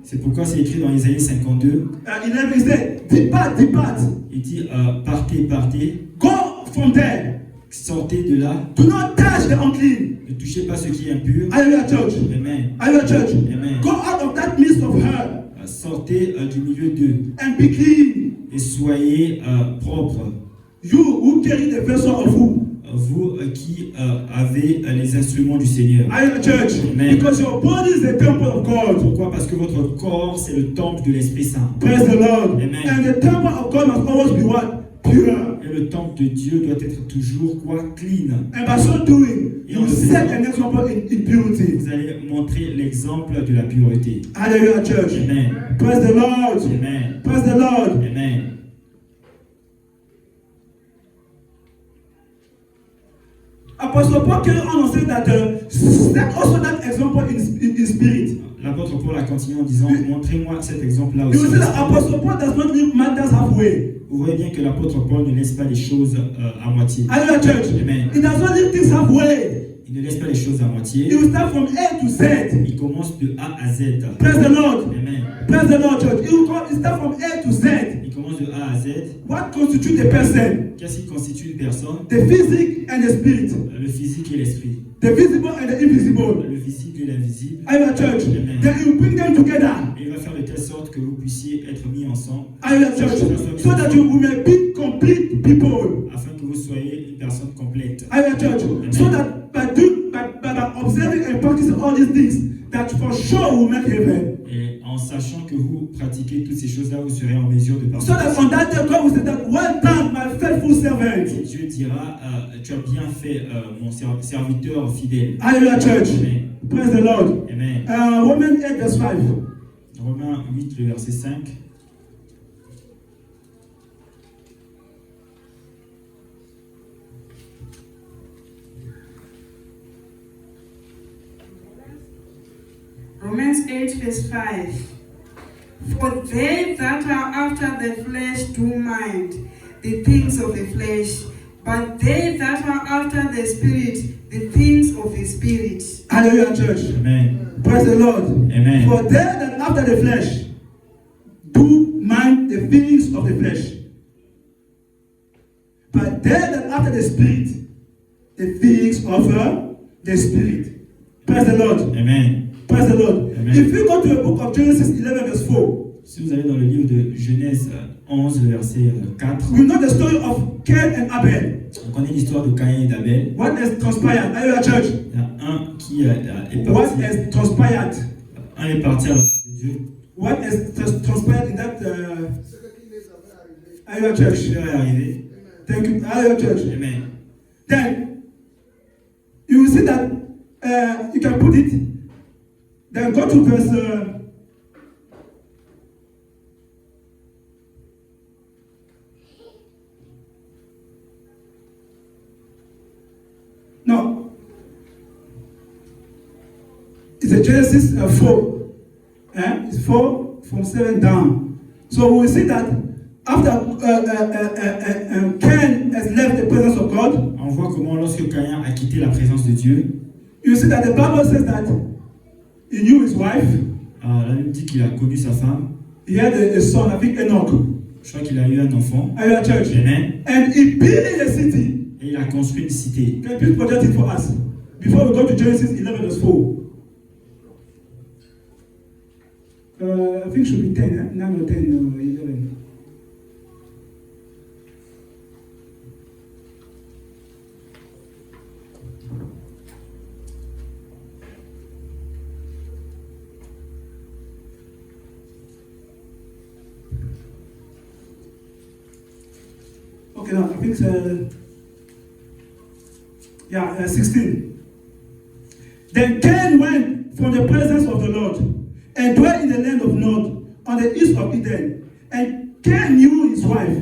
C'est pourquoi c'est écrit dans Isaïe 52, 11, he said, depart. il dit partez, partez, Go from there. sortez de là, Do not touch the unclean. ne touchez pas ce qui est impur. Hallelujah, church. Amen. Hallelujah, church. Amen. Go out of that midst of her Sortez du milieu d'eux and be clean. et soyez propres. You who carry the vessel of who? Vous qui avez les instruments du Seigneur. Hallelujah, church. Amen. Because your body is the temple of God. Pourquoi? Parce que votre corps, c'est le temple de l'Esprit Saint. Praise the Lord. Amen. And the temple of God must always be what? Pure. Et le temple de Dieu doit être toujours quoi? Clean. And by so doing, you will set an example in purity. Vous allez montrer l'exemple de la pureté. Hallelujah, church. Amen. Praise the Lord. Amen. Praise the Lord. Amen. Apostle Paul carried on and said that set also that example in spirit. L'apôtre Paul a continué en disant, montrez-moi cet exemple-là You aussi. will see that Apostle Paul does not leave matters halfway. Vous voyez bien que l'apôtre Paul ne laisse pas les choses à moitié. Hallelujah, church. Amen. He does not leave things halfway. Il ne laisse pas les choses à He moitié. will start from A to Z. Il commence de A à Z. Praise the Lord. Amen. Praise the Lord, church. He will start from A to Z. Il commence de A à Z. What constitutes a person? Qu'est-ce qui constitue une personne? The physique and the spirit. Le physique et l'esprit. The visible and the invisible. Le visible et l'invisible. Hallelujah, church. Amen. Then he will bring them together. Et il va faire de telle sorte que vous puissiez être mis ensemble Hallelujah, church. So that you may be complete people. afin que vous soyez une personne complète. Hallelujah, church. So that by observing and practicing all these things, that for sure will make heaven. Et en sachant que vous pratiquez toutes ces choses-là, vous serez en mesure de So that participer. on that day, God will say that, well done, my faithful servant. Et Dieu dira, tu as bien fait, mon serviteur fidèle. Hallelujah, church. Amen. Praise the Lord. Amen. Romans 8, verse 5. Romains 8, le verset 5. Romans 8, verse 5. For they that are after the flesh do mind the things of the flesh, but they that are after the Spirit, the things of the Spirit. Hallelujah, church. Amen. Praise the Lord. Amen. For they that after the flesh do mind the things of the flesh, but they that after the Spirit, the things of the spirit. Praise the Lord. Amen. Praise the Lord. Amen. If you go to the book of Genesis 11 verse 4, Si vous allez dans le livre de Genèse 11, le verset 4, we know the story of Cain and Abel. on connaît l'histoire de Caïn et d'Abel. What has transpired? Are you at church? Il y a un qui est What parti. has transpired? Un est parti à la de Dieu. What has transpired in that? Are you at church? Le est arrivé. Thank you. Are you at church? Amen. Then you will see that you can put it. Then go to verse. No. It's a Genesis 4. It's 4 from 7 down. So we will see that after Cain has left the presence of God, On voit comment lorsque Caïn a quitté la présence de Dieu, you see that the Bible says that he knew his wife. la Bible dit qu'il a connu sa femme. He had a son, I think Enoch. Je crois qu'il a eu un enfant. Are you at church? Amen. And he built a city. Et il a construit une cité. Can you please project it for us? Before we go to Genesis 11 verse 4. I think it should be 10, 9 or 10 or 11. Okay, no, I think it's 16. Then Cain went from the presence of the Lord and dwelt in the land of Nod on the east of Eden. And Cain knew his wife,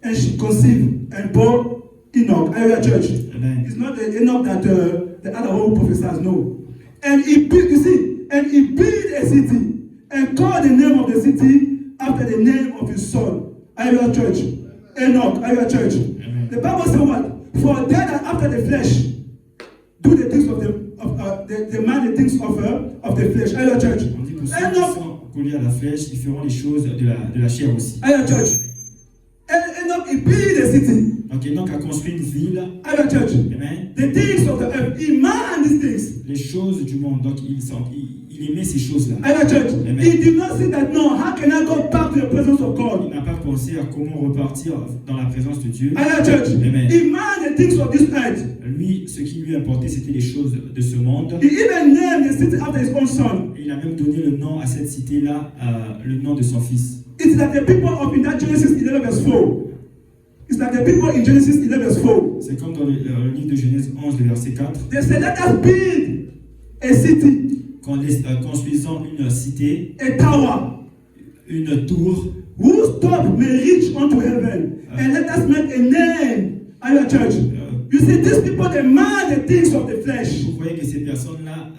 and she conceived and bore Enoch. Are you at church? Amen. It's not the Enoch that the other old prophets know. And he built, you see, and he built a city and called the name of the city after the name of his son. Are you at church? Enoch. Are you at church? Amen. The Bible says what? For they that after the flesh do the things of the man, the things of the flesh. Are you at church? On dit pour ceux qui Enoch. sont collés à la flèche, ils feront les choses de la chair aussi. Are you at church? Enoch, he built a city. Donc Enoch a construit une ville. Are you at church? Amen. The things of the earth. He manned these things. Les choses du monde. Donc il aimait ces choses-là. Are you at church? Amen. He did not say that, no, how can I go back to the presence of Il God? n'a pas pensé à comment repartir dans la présence de Dieu. Are you at church? Amen. He manned the things of this earth. Lui, ce qui lui importait, c'était les choses de ce monde. He even named the city after his own son. Et il a même donné le nom à cette cité-là, le nom de son fils. It's like the people of in that Genesis 11 verse 4. It's like the people in Genesis 11 verse 4. C'est comme dans le livre de Genèse 11, le verset 4. They said, let us build a city, Construisant une cité, a tower, une tour, whose top may reach unto heaven, and let us make a name. Are you at church? You see, these people, they man the things of the flesh. Vous voyez que ces personnes-là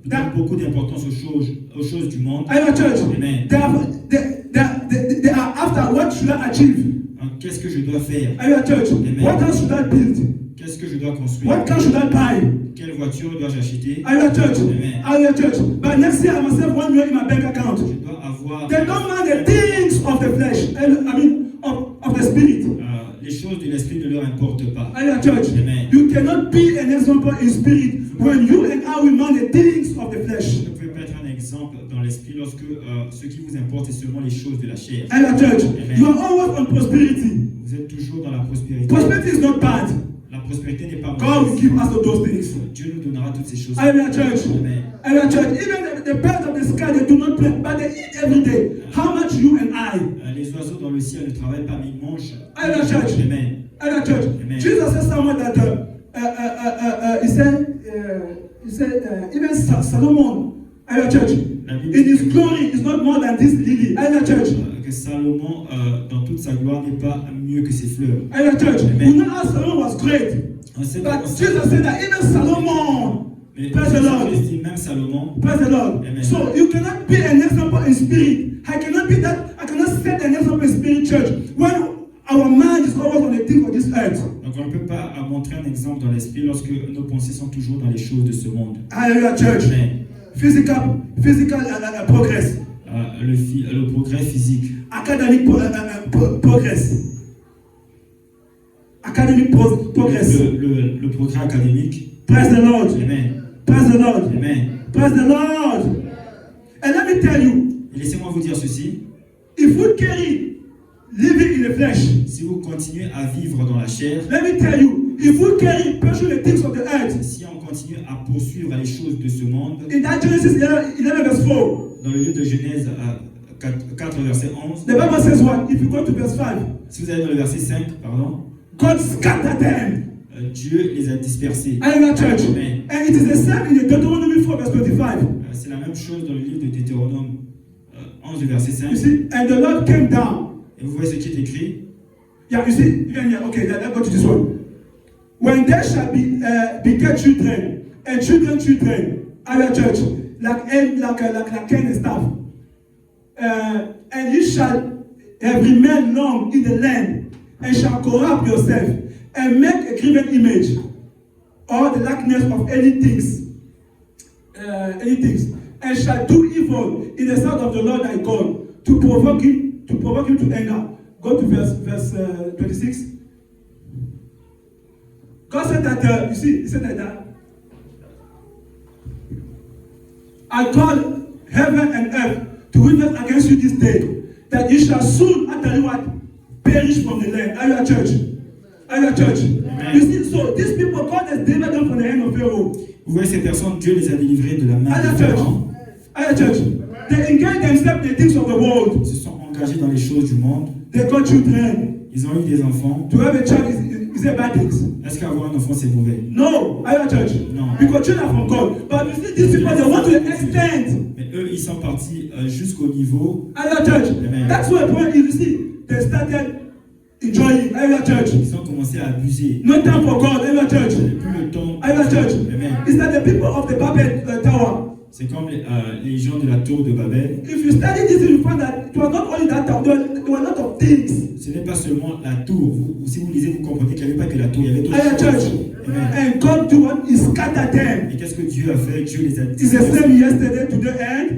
donnent beaucoup d'importance aux choses du monde. Are you at church? Amen. They are after what should I achieve? Qu'est-ce que je dois faire? Are you at church? Amen. What house should I build? Qu'est-ce que je dois construire? What car should I buy? Quelle voiture dois-je acheter? Are you at church? Amen. Are you at church? By next year, I must have $1 million in my bank account. Je dois avoir They don't mind the things of the flesh, of the spirit. les choses de l'esprit ne leur importent pas. Are you at church? Amen. You cannot be an example in spirit when you and I will mind the things of the flesh. Vous ne pouvez pas être un exemple dans l'esprit lorsque ce qui vous importe, c'est seulement les choses de la chair. Are you at church? Amen. You are always on prosperity. Vous êtes toujours dans la prospérité. Prosperity is not bad. La prospérité n'est pas God will mauvaise. give us those things. Dieu nous donnera toutes ces choses. Are you at church? Amen. Are you at church? Even the birds of the sky, they do not play, but they eat every day. How much you and I? Les oiseaux dans le ciel ne travaillent pas, mais ils mangent. Are you at church? Amen. Are you at church? Amen. Jesus said somewhere that he said even Solomon. Are you at church? La Bible In dit his que- glory is not more than this lily. Are you at church? que Salomon, dans toute sa gloire, n'est pas mieux que ses fleurs. Are you at church? Amen. We know how Solomon was great. On sait But on sait- Jesus said that even Solomon, mais praise the Lord. Jésus, même Salomon, praise the Lord. Amen. So you cannot be an example in spirit. I cannot be that. I cannot set an example in spirit, church, when our mind is always on the things of this earth. donc on ne peut pas montrer un exemple dans l'esprit lorsque nos pensées sont toujours dans les choses de ce monde. Hallelujah, church. Amen. Physical progress, Le progrès physique, academic progress, academic progress. le progrès académique, Praise the Lord. Amen. Praise the Lord. Amen. Praise the Lord. And let me tell you, Et laissez-moi vous dire ceci. if we carry living in the flesh, Si vous continuez à vivre dans la chair, let me tell you, if we carry pursue the things of the earth, si on continue à poursuivre les choses de ce monde, in that Genesis 11 verse 4, dans le livre de Genèse 4, verset 11, the Bible says what? If you go to verse 5, si vous allez dans le verset 5, pardon, God scattered them. Dieu les a dispersés. Hallelujah, church. Amen. And it is the same in the Deuteronomy 4 verse 25. C'est la même chose dans le livre de Deutéronome 11, verset 5. You see, and the Lord came down. Et vous voyez ce qui est écrit. Yeah, you see, yeah, okay, let's go to this one. When there shall be beget children and children, our church, like Cain and stuff, and you shall remain long in the land, and shall corrupt yourself, and make a graven image, or the likeness of anything, and shall do evil in the sight of the Lord thy God, to provoke him to anger. Go to verse 26. God said that, you see, he said that I call heaven and earth to witness against you this day, that you shall soon, after you what, perish from the land. Are you a church? Are you a church? Amen. You see, so these people, God has delivered them from the hand of Pharaoh. Vous voyez ces personnes, Dieu les a délivrées de la main Are you de a church? Pharaon. Are you a church? They engage themselves in the things of the world. Ils se sont engagés dans les choses du monde. They got children. Ils ont eu des enfants. To have a child is a bad thing. Est-ce qu'avoir un enfant c'est mauvais? No, are you a church? No. Because children are from God. But you see, these people, they want to extend. Mais eux, ils sont partis jusqu'au niveau. Are you a church? Amen. That's why you see, they started enjoying. Are you a church? Ils ont commencé à abuser. No time for God. Are you a church? Plus le temps. Are you a church? Amen. It's like the people of the Babel Tower. C'est comme les gens de la tour de Babel. If you study this, you find that it was not only that tower. There were a lot of things. Ce n'est pas seulement la tour. Si vous lisez, vous comprenez qu'il n'y avait pas que la tour, il y avait d'autres Are you a church? choses. Amen. And God do what? He scattered them. Et qu'est-ce que Dieu a fait? Dieu les a It's the same yesterday, today, and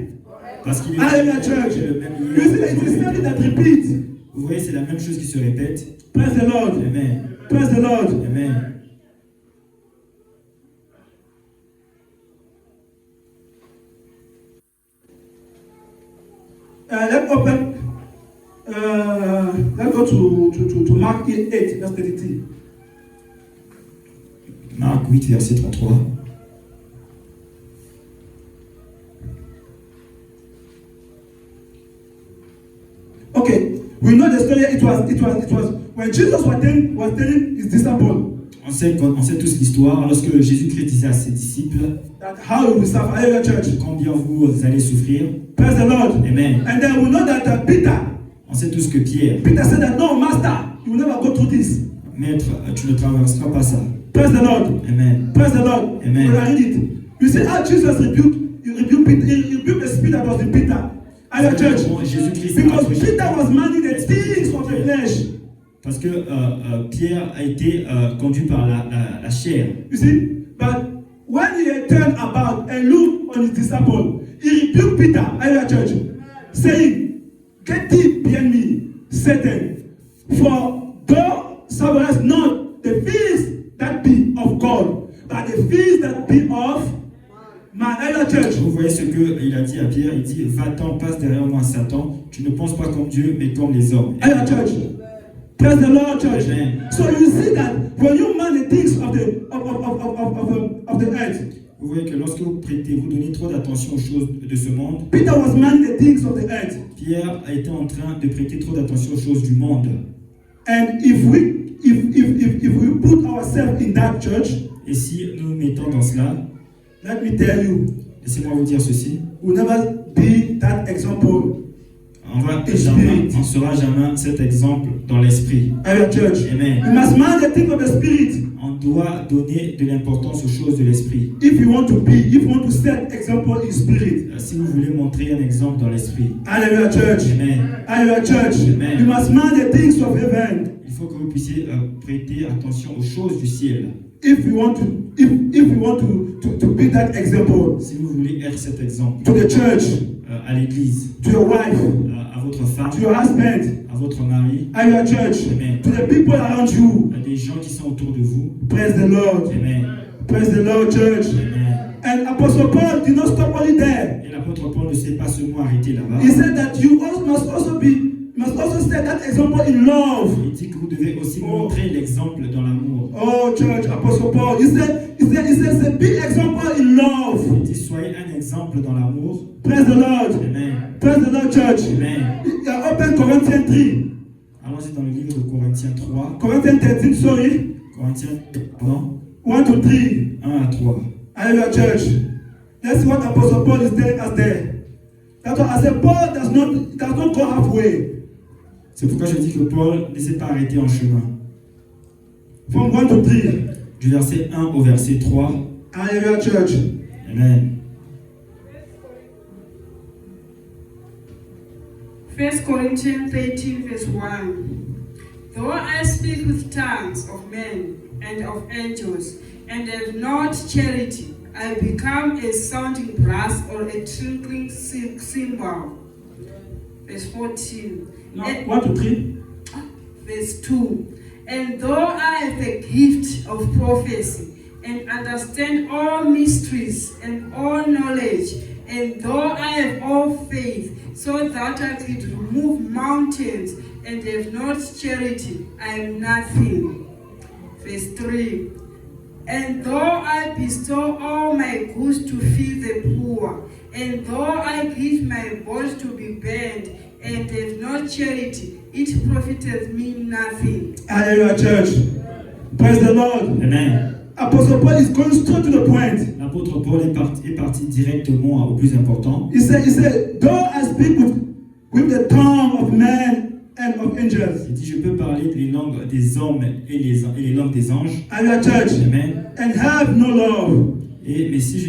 Parce qu'il est are you a church? le même You see, hier. it is something that repeats. Vous voyez, c'est la même chose qui se répète. Praise the Lord. Amen. Praise the Lord. Amen. Let's open. Let's go to Mark 8, verse 33. Marc 8, verset 33. Okay, we know the story. It was when Jesus was telling his disciples On sait tous l'histoire. Lorsque Jésus-Christ disait à ses disciples, that how he will suffer. Are you a church? combien vous allez souffrir. Praise the Lord. Amen. And then we know that Peter On sait tous que Pierre, said that no, Master, you will never go through this. Maître, tu ne traverseras pas ça. Praise the Lord. Amen. Praise the Lord. Amen. When I read it, you see how Jesus rebuked Peter. He rebuked the spirit that was in Peter. Are you a church? Jésus-Christ Because a Peter was minding the things of the flesh. Parce que Pierre a été conduit par la chair. You see, but when he turned about and looked on his disciple, he rebuked Peter, are you a church, saying, "Get thee behind me, Satan, for thou sufferest not the things that be of God, but the things that be of man." Are you a church? Vous voyez ce qu'il a dit à Pierre, il dit, va-t'en, passe derrière moi Satan, tu ne penses pas comme Dieu, mais comme les hommes. Are you a church? Praise the Lord, church. Amen. So you see that when you man the things of the earth, Vous voyez que lorsque vous donnez trop d'attention aux choses de ce monde, Peter was manning the things of the earth. Pierre a été en train de prêter trop d'attention aux choses du monde. And if we put ourselves in that church, Et si nous nous mettons dans cela, let me tell you, laissez-moi vous dire ceci, we'll never be that example. on ne sera jamais cet exemple dans l'esprit. Are you a church? Amen. You must man the things of the spirit. On doit donner de l'importance aux choses de l'esprit. If you want to set example in spirit. Si vous voulez montrer un exemple dans l'esprit. Hallelujah, church. Amen. Hallelujah, church. Amen. You must man the things of heaven. Il faut que vous puissiez prêter attention aux choses du ciel. If you want to be that example Si vous voulez être cet exemple to the church, à l'église, to your wife, à votre femme, to your husband, à votre mari, are you a church? Amen. To the people around you. à des gens qui sont autour de vous. Praise the Lord. Amen. Praise the Lord, church. Amen. And Apostle Paul did not stop only there. Et l'apôtre Paul ne s'est pas seulement arrêté là-bas. He said that you also must also set that example in love. Il dit que vous devez aussi montrer l'exemple dans l'amour. Oh, church, Apostle Paul, he said, it's a big example in love. Il dit soyez un exemple dans l'amour. Praise the Lord. Amen. Praise the Lord, church. Amen. Open Corinthians 3. Allons-y dans le livre de Corinthiens 3. Corinthians 13, sorry. Corinthiens, pardon, 1 to 3. 1 à 3. Hallelujah, church. Let's see what Apostle Paul is telling us there. That's why I said Paul does not go halfway. C'est pourquoi je dis que Paul ne s'est pas arrêté en chemin. From 1 to 3. Du verset 1 au verset 3. Hallelujah, church. Amen. 1 Corinthians 13, verse 1. Though I speak with tongues of men and of angels, and have not charity, I become a sounding brass or a tinkling cymbal. Verse 14. Now, And- 1 to 3. Verse 2. And though I have the gift of prophecy, and understand all mysteries and all knowledge, and though I have all faith, so that I could remove mountains, and have not charity, I am nothing. Verse 3. And though I bestow all my goods to feed the poor, and though I give my body to be burned, and have not charity, it profiteth me nothing. Hallelujah, church. Praise the Lord. Amen. Apostle Paul is going straight to the point. L'apôtre Paul est parti directement au plus important. He said, though I speak with the tongue of men and of angels. Il dit je peux parler les langues des hommes et les langues des anges. Hallelujah, church. Amen. And have no love. Mais si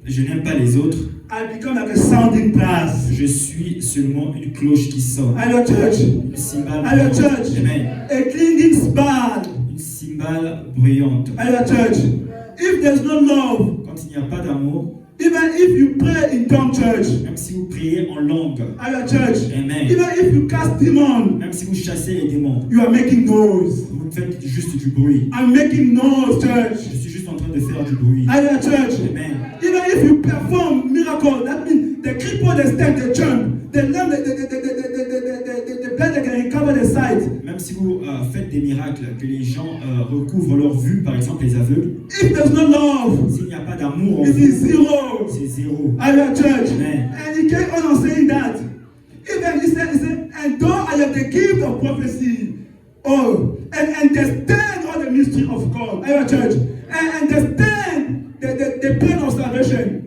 je n'aime pas les autres, I become like a sounding brass. je suis seulement une cloche qui sonne. Hallelujah, church. Une cymbale Hallelujah, bruyante. church. Amen. A clinging spell. Une cymbale bruyante. Hallelujah, church. If there's no love, Quand il n'y a pas d'amour, even if you pray in tongue, church. même si vous priez en langue, Hallelujah, church. Amen. Even if you cast demon, Même si vous chassez les démons, you are making noise. vous faites juste du bruit. I'm making noise, church. Je suis juste en train de faire du bruit. Hallelujah, church. Amen. Even if you perform miracle, that means the cripple, they stand, they jump, the lame, the blind, they can recover the sight. Même si vous faites des miracles, que les gens recouvrent leur vue, par exemple les aveugles, If there's no love, s'il n'y a pas d'amour en it vous, is zero. c'est zéro. Hallelujah, church. Amen. And he came on saying that. Even he said, and though I have the gift of prophecy, and understand all the mystery of God, Hallelujah, church, and understand the plan of salvation.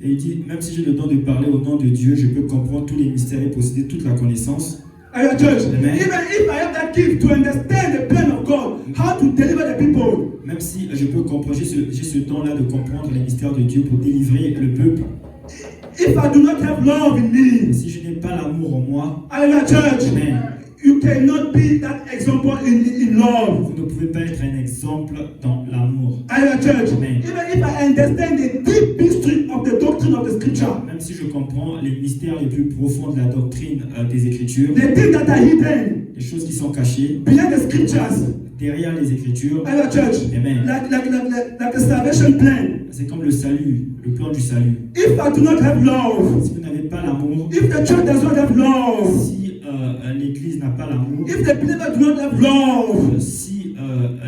Et il dit, même si j'ai le don de parler au nom de Dieu, je peux comprendre tous les mystères et posséder toute la connaissance. Hallelujah, church. Amen. Even if I have that gift to understand the plan of God, how to deliver the people, Même si je peux comprendre, j'ai ce don-là de comprendre les mystères de Dieu pour délivrer le peuple. if I do not have love in me, Si je n'ai pas l'amour en moi, Hallelujah, church, Amen, you cannot be that example in love. vous ne pouvez pas être un exemple dans l'amour. Hallelujah, church. Amen. Even if I understand the deep mystery of the doctrine of the scripture, Même si je comprends les mystères les plus profonds de la doctrine des Écritures, the things that are hidden les choses qui sont cachées behind the scriptures, derrière les Écritures, Hallelujah, church, Amen. like the salvation plan. C'est comme le salut, le plan du salut. If I do not have love, Si vous n'avez pas l'amour, if the church does not have love, si l'Église n'a pas l'amour, if the believer do not have love, si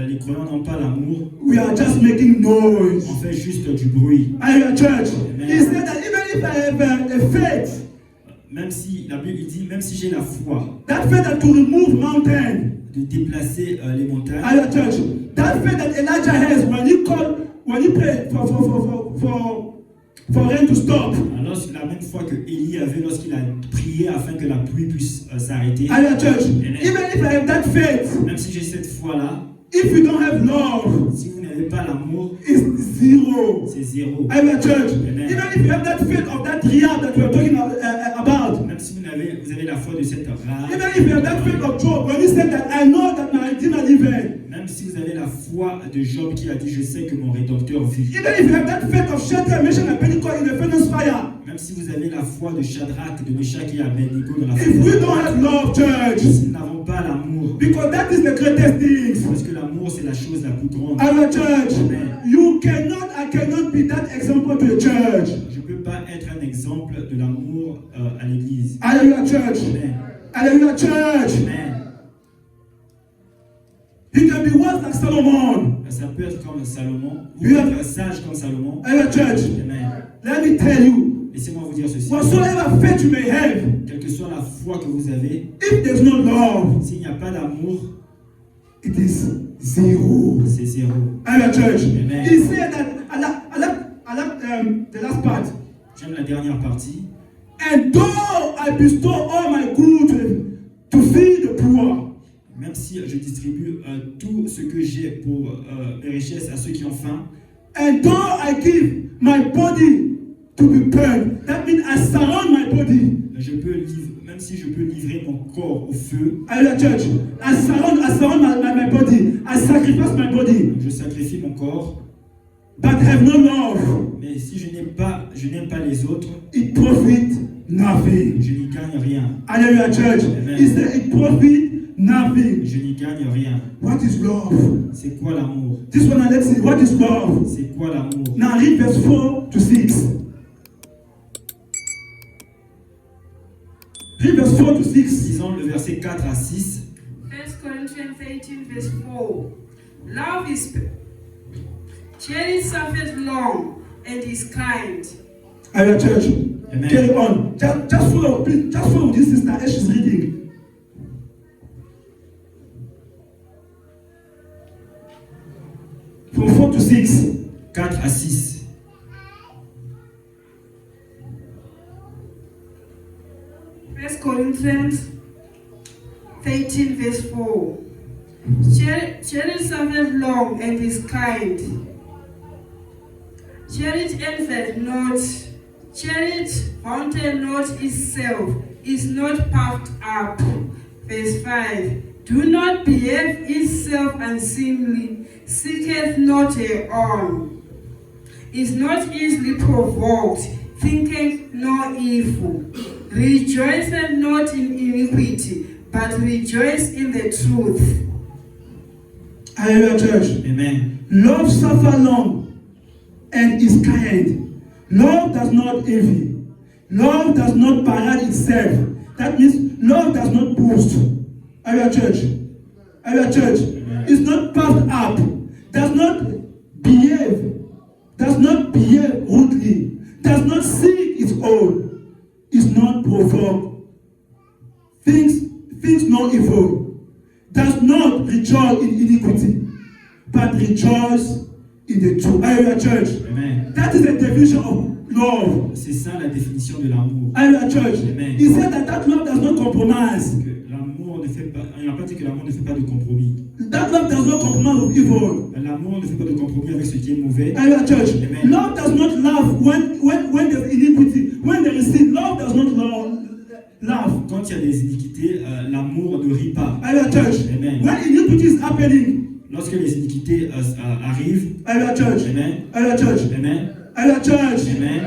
les croyants n'ont pas l'amour, we are just making noise. on fait juste du bruit. Hallelujah, church. Amen. He said that even if I have a faith, Même si la Bible dit, même si j'ai la foi that faith that to remove mountain, de déplacer les montagnes, Hallelujah, church. That faith that Elijah has when he prayed for rain to stop. alors la même foi que Élie avait lorsqu'il a prié afin que la pluie puisse s'arrêter, Hallelujah, church. Amen. Even if I have that faith, même si j'ai cette foi-là, if you don't have love, si vous n'avez pas l'amour, it's zero. c'est zéro. Hallelujah, church. Amen. Even if you have that faith of that riyadh that we are talking about, Même si vous avez la foi de cette rare, even if you have that faith of Job, when he said that I know that my Redeemer liveth, même si vous avez la foi de Job qui a dit je sais que mon Rédempteur vit, even if you have that faith of Shadrach, Meshach, and Abednego in the furnace fire, même si vous avez la foi de Shadrach, de Meshach et Abednego dans la if we fête, don't have love, church, si nous n'avons pas l'amour, because that is the greatest thing. parce que l'amour c'est la chose la plus grande. Hallelujah, church. Amen. You cannot be that example to the church. Je ne peux pas être un exemple de l'amour à l'église. Hallelujah, church. Amen. Hallelujah, church. Amen. You can be wise like Solomon. Ça peut être comme Salomon. Vous Oui. pouvez être sage comme Salomon. Hallelujah, church. Amen. Let me tell you, Laissez-moi vous dire ceci. whatsoever faith you may have, Quelle que soit la foi que vous avez, if there's no love, s'il n'y a pas d'amour, it is zero. c'est zéro. Hallelujah, church. Amen. He said that, I like the last part. J'aime la dernière partie. And though I bestow all my good to feed the poor, Même si je distribue tout ce que j'ai pour mes richesses à ceux qui ont faim, and though I give my body to be burned, that means I surround my body. même si je peux livrer mon corps au feu, Hallelujah, church. I surround my body. I sacrifice my body. je sacrifie mon corps. But have no love. Mais si je n'aime pas les autres, It profit nothing. je n'y gagne rien. Hallelujah, church. Amen. He said it profit nothing. Je n'y gagne rien. What is love? C'est quoi l'amour? This one, let's see. What is love? C'est quoi l'amour? Now read verse 4 to 6. Read verse 4 to 6. Lisons le verset 4 à 6. 1 Corinthians 18, verse 4. Love is charity suffereth long and is kind. Hallelujah, church. Amen. Carry on. Just follow, please. Just follow this sister as she's reading. From 4 to 6. 4 à 6. First Corinthians 13, verse 4. Charity suffereth long and is kind. Charity envieth not. Charity vaunteth not itself, is not puffed up. Verse 5. Do not behave itself unseemly, seeketh not her own, is not easily provoked, thinketh no evil, rejoiceth not in iniquity, but rejoice in the truth. Hallelujah, church. Amen. Love suffer long and is kind. Love does not envy. Love does not parade itself. That means love does not boast. Hallelujah, church. Hallelujah, church. It's not puffed up. Does not behave. Does not behave rudely. Does not seek its own. Is not provoked. Thinks no evil. Does not rejoice in iniquity, but rejoice in the truth. Hallelujah, church. Amen. That is the definition of love. C'est ça la définition de l'amour. Hallelujah, church. Amen. He said that love does not compromise. Que l'amour ne fait pas, il n'a pas dit que l'amour ne fait pas de compromis. That love does not compromise with evil. L'amour ne fait pas de compromis avec ce qui est mauvais. Hallelujah, church. Amen. Love does not laugh when there's iniquity. When there is sin, love does not laugh. Quand il y a des iniquités, l'amour ne rit pas. Hallelujah, church. Amen. When iniquity is happening, Lorsque les iniquités arrivent, hallelujah, church. Amen. Hallelujah, church. Amen. Hallelujah, church. Amen.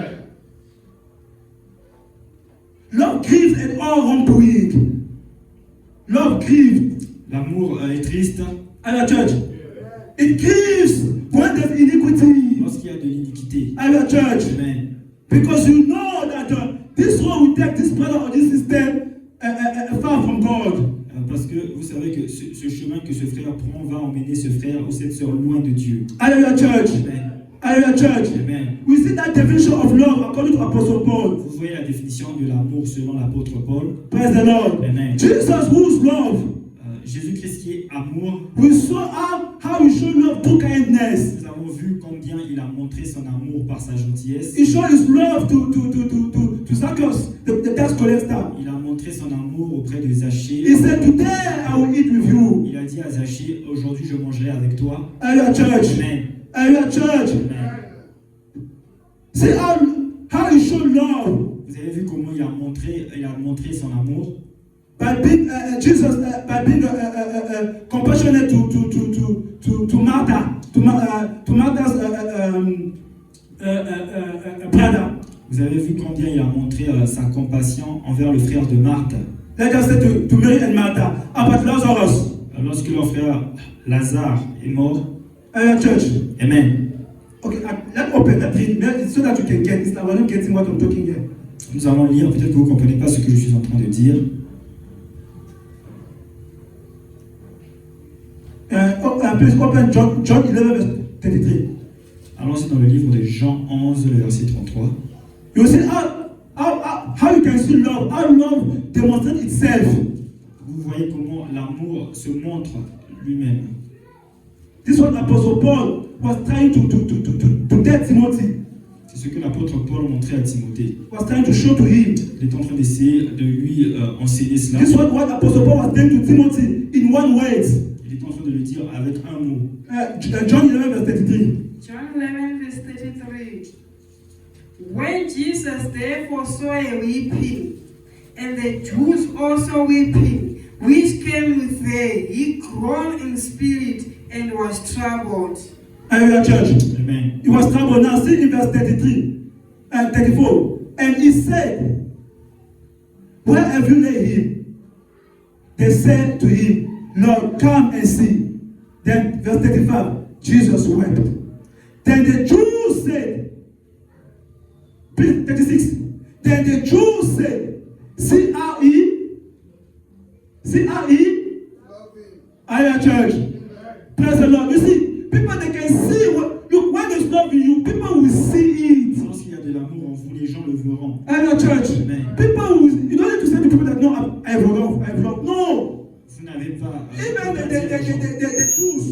Love grieves at all wrongdoing. Love grieves. L'amour est triste Hallelujah, church. It grieves when there's iniquity. lorsqu'il y a de l'iniquité. Hallelujah, church. Amen. Because you know that this road will take this brother or this sister far from God. Parce que vous savez que ce chemin que ce frère prend va emmener ce frère ou cette sœur loin de Dieu. Hallelujah, church. Amen. Hallelujah, church. Amen. We see that definition of love according to Apostle Paul. Vous voyez la définition de l'amour selon l'apôtre Paul. Praise the Lord. Amen. Jesus, who's love, Jésus-Christ qui est amour, we saw how he showed love through kindness. nous avons vu combien il a montré son amour par sa gentillesse. He showed his love to Zacchaeus, the tax collector. Il a montré son amour auprès de Zachée. He said, "Today I will eat with you." Il a dit à Zachée, aujourd'hui je mangerai avec toi. Hallelujah, church. Amen. Hallelujah, church. Amen. See how he showed love. Vous avez vu comment il a montré son amour By being by being compassionate to Martha, to Martha's brother. Vous avez vu combien il a montré sa compassion envers le frère de Marthe. Let us say to Mary and Martha about Lazarus. Lorsque leur frère Lazare est mort. Church. Amen. Okay, let's open, let's read, so that you can get this. We're not getting what I'm talking here. Nous allons lire, peut-être que vous ne comprenez pas ce que je suis en train de dire. Please open John 11, verse 33. Allons-y dans le livre de Jean 11, le verset 33. You see how you can see love, how love demonstrates itself. Vous voyez comment l'amour se montre lui-même. This is what Apostle Paul was trying to tell Timothy. C'est ce que l'apôtre Paul montrait à Timothée. Was trying to show to him. Il est en train d'essayer de lui enseigner cela. This is what Apostle Paul was saying to Timothy in one word. Il est en train de le dire avec un mot. John 11, verse 33. John 11, verse 33. When Jesus therefore saw a weeping, and the Jews also weeping, which came with her, he groaned in spirit and was troubled. Hallelujah, church. Amen. He was troubled. Now see in verse 33 and 34. And he said, where have you laid him? They said to him, Lord, come and see. Then verse 35, Jesus wept. Then the Jews said, 36. Then the Jews said, see how he, Hallelujah, church. Praise the Lord. You see, people they can see what, look, when there's love in you, people will see it. Lorsqu'il y a de l'amour en vous, les gens le verront. Hallelujah, church. Amen. People will, you don't need to say to people that no, I have love. No. Vous n'avez pas. Even the Jews,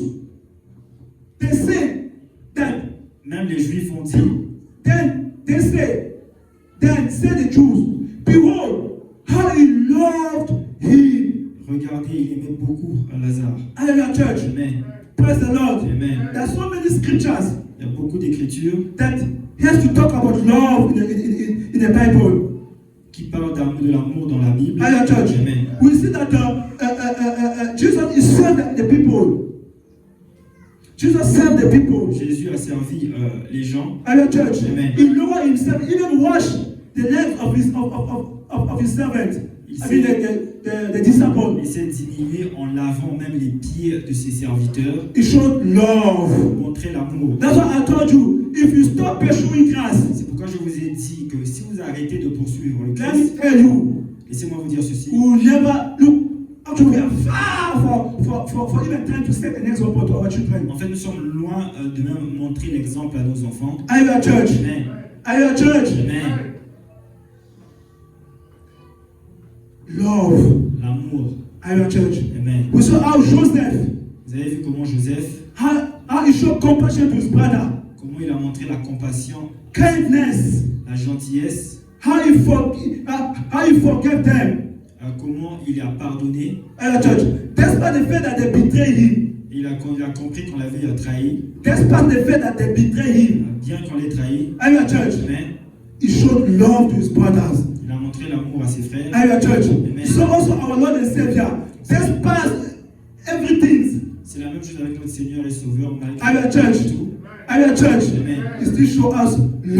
they say that. Même les Juifs ont dit. Then say the Jews, behold, how he loved him. Regardez, il aimait beaucoup Lazare. Hallelujah, church. Amen. Praise the Lord. Amen. There are so many scriptures Il y a beaucoup d'écritures that has to talk about love in the Bible. qui parlent de l'amour dans la Bible. Hallelujah, church. Amen. We see that Jesus is served the people. Jesus served the people. Jésus a servi les gens. Hallelujah, church. Amen. He lowered himself, even washed the legs of his servant. I mean, the disciple. Il s'est diminué en lavant même les pieds de ses serviteurs He showed love. pour montrer l'amour. That's why I told you, if you stop pursuing Christ, C'est pourquoi je vous ai dit que si vous arrêtez de poursuivre le let Christ, me tell you, laissez-moi vous dire ceci. we will never look. Actually, we are far for even trying to set an example to our children. En fait, nous sommes loin de même montrer l'exemple à nos enfants. Hallelujah, church. Amen. Hallelujah, church. Amen. Love. L'amour. Hallelujah, church. Amen. We saw how Joseph, Vous avez vu comment Joseph, how he showed compassion to his brother, comment il a montré la compassion, kindness, la gentillesse, how he forgave them. comment il a pardonné. Hallelujah, church. Despite the fact that they betrayed him, Et il a compris qu'on l'avait trahi, despite the fact that they betrayed him, bien qu'on l'ait trahi. Hallelujah, church. Amen. He showed love to his brothers. Il a montré l'amour à ses frères. Hallelujah, church. Amen. So also our Lord and Savior, despite everything, C'est la même chose avec notre Seigneur et Sauveur. Hallelujah, church. Tout, Hallelujah, church. Amen. He still show us love. Il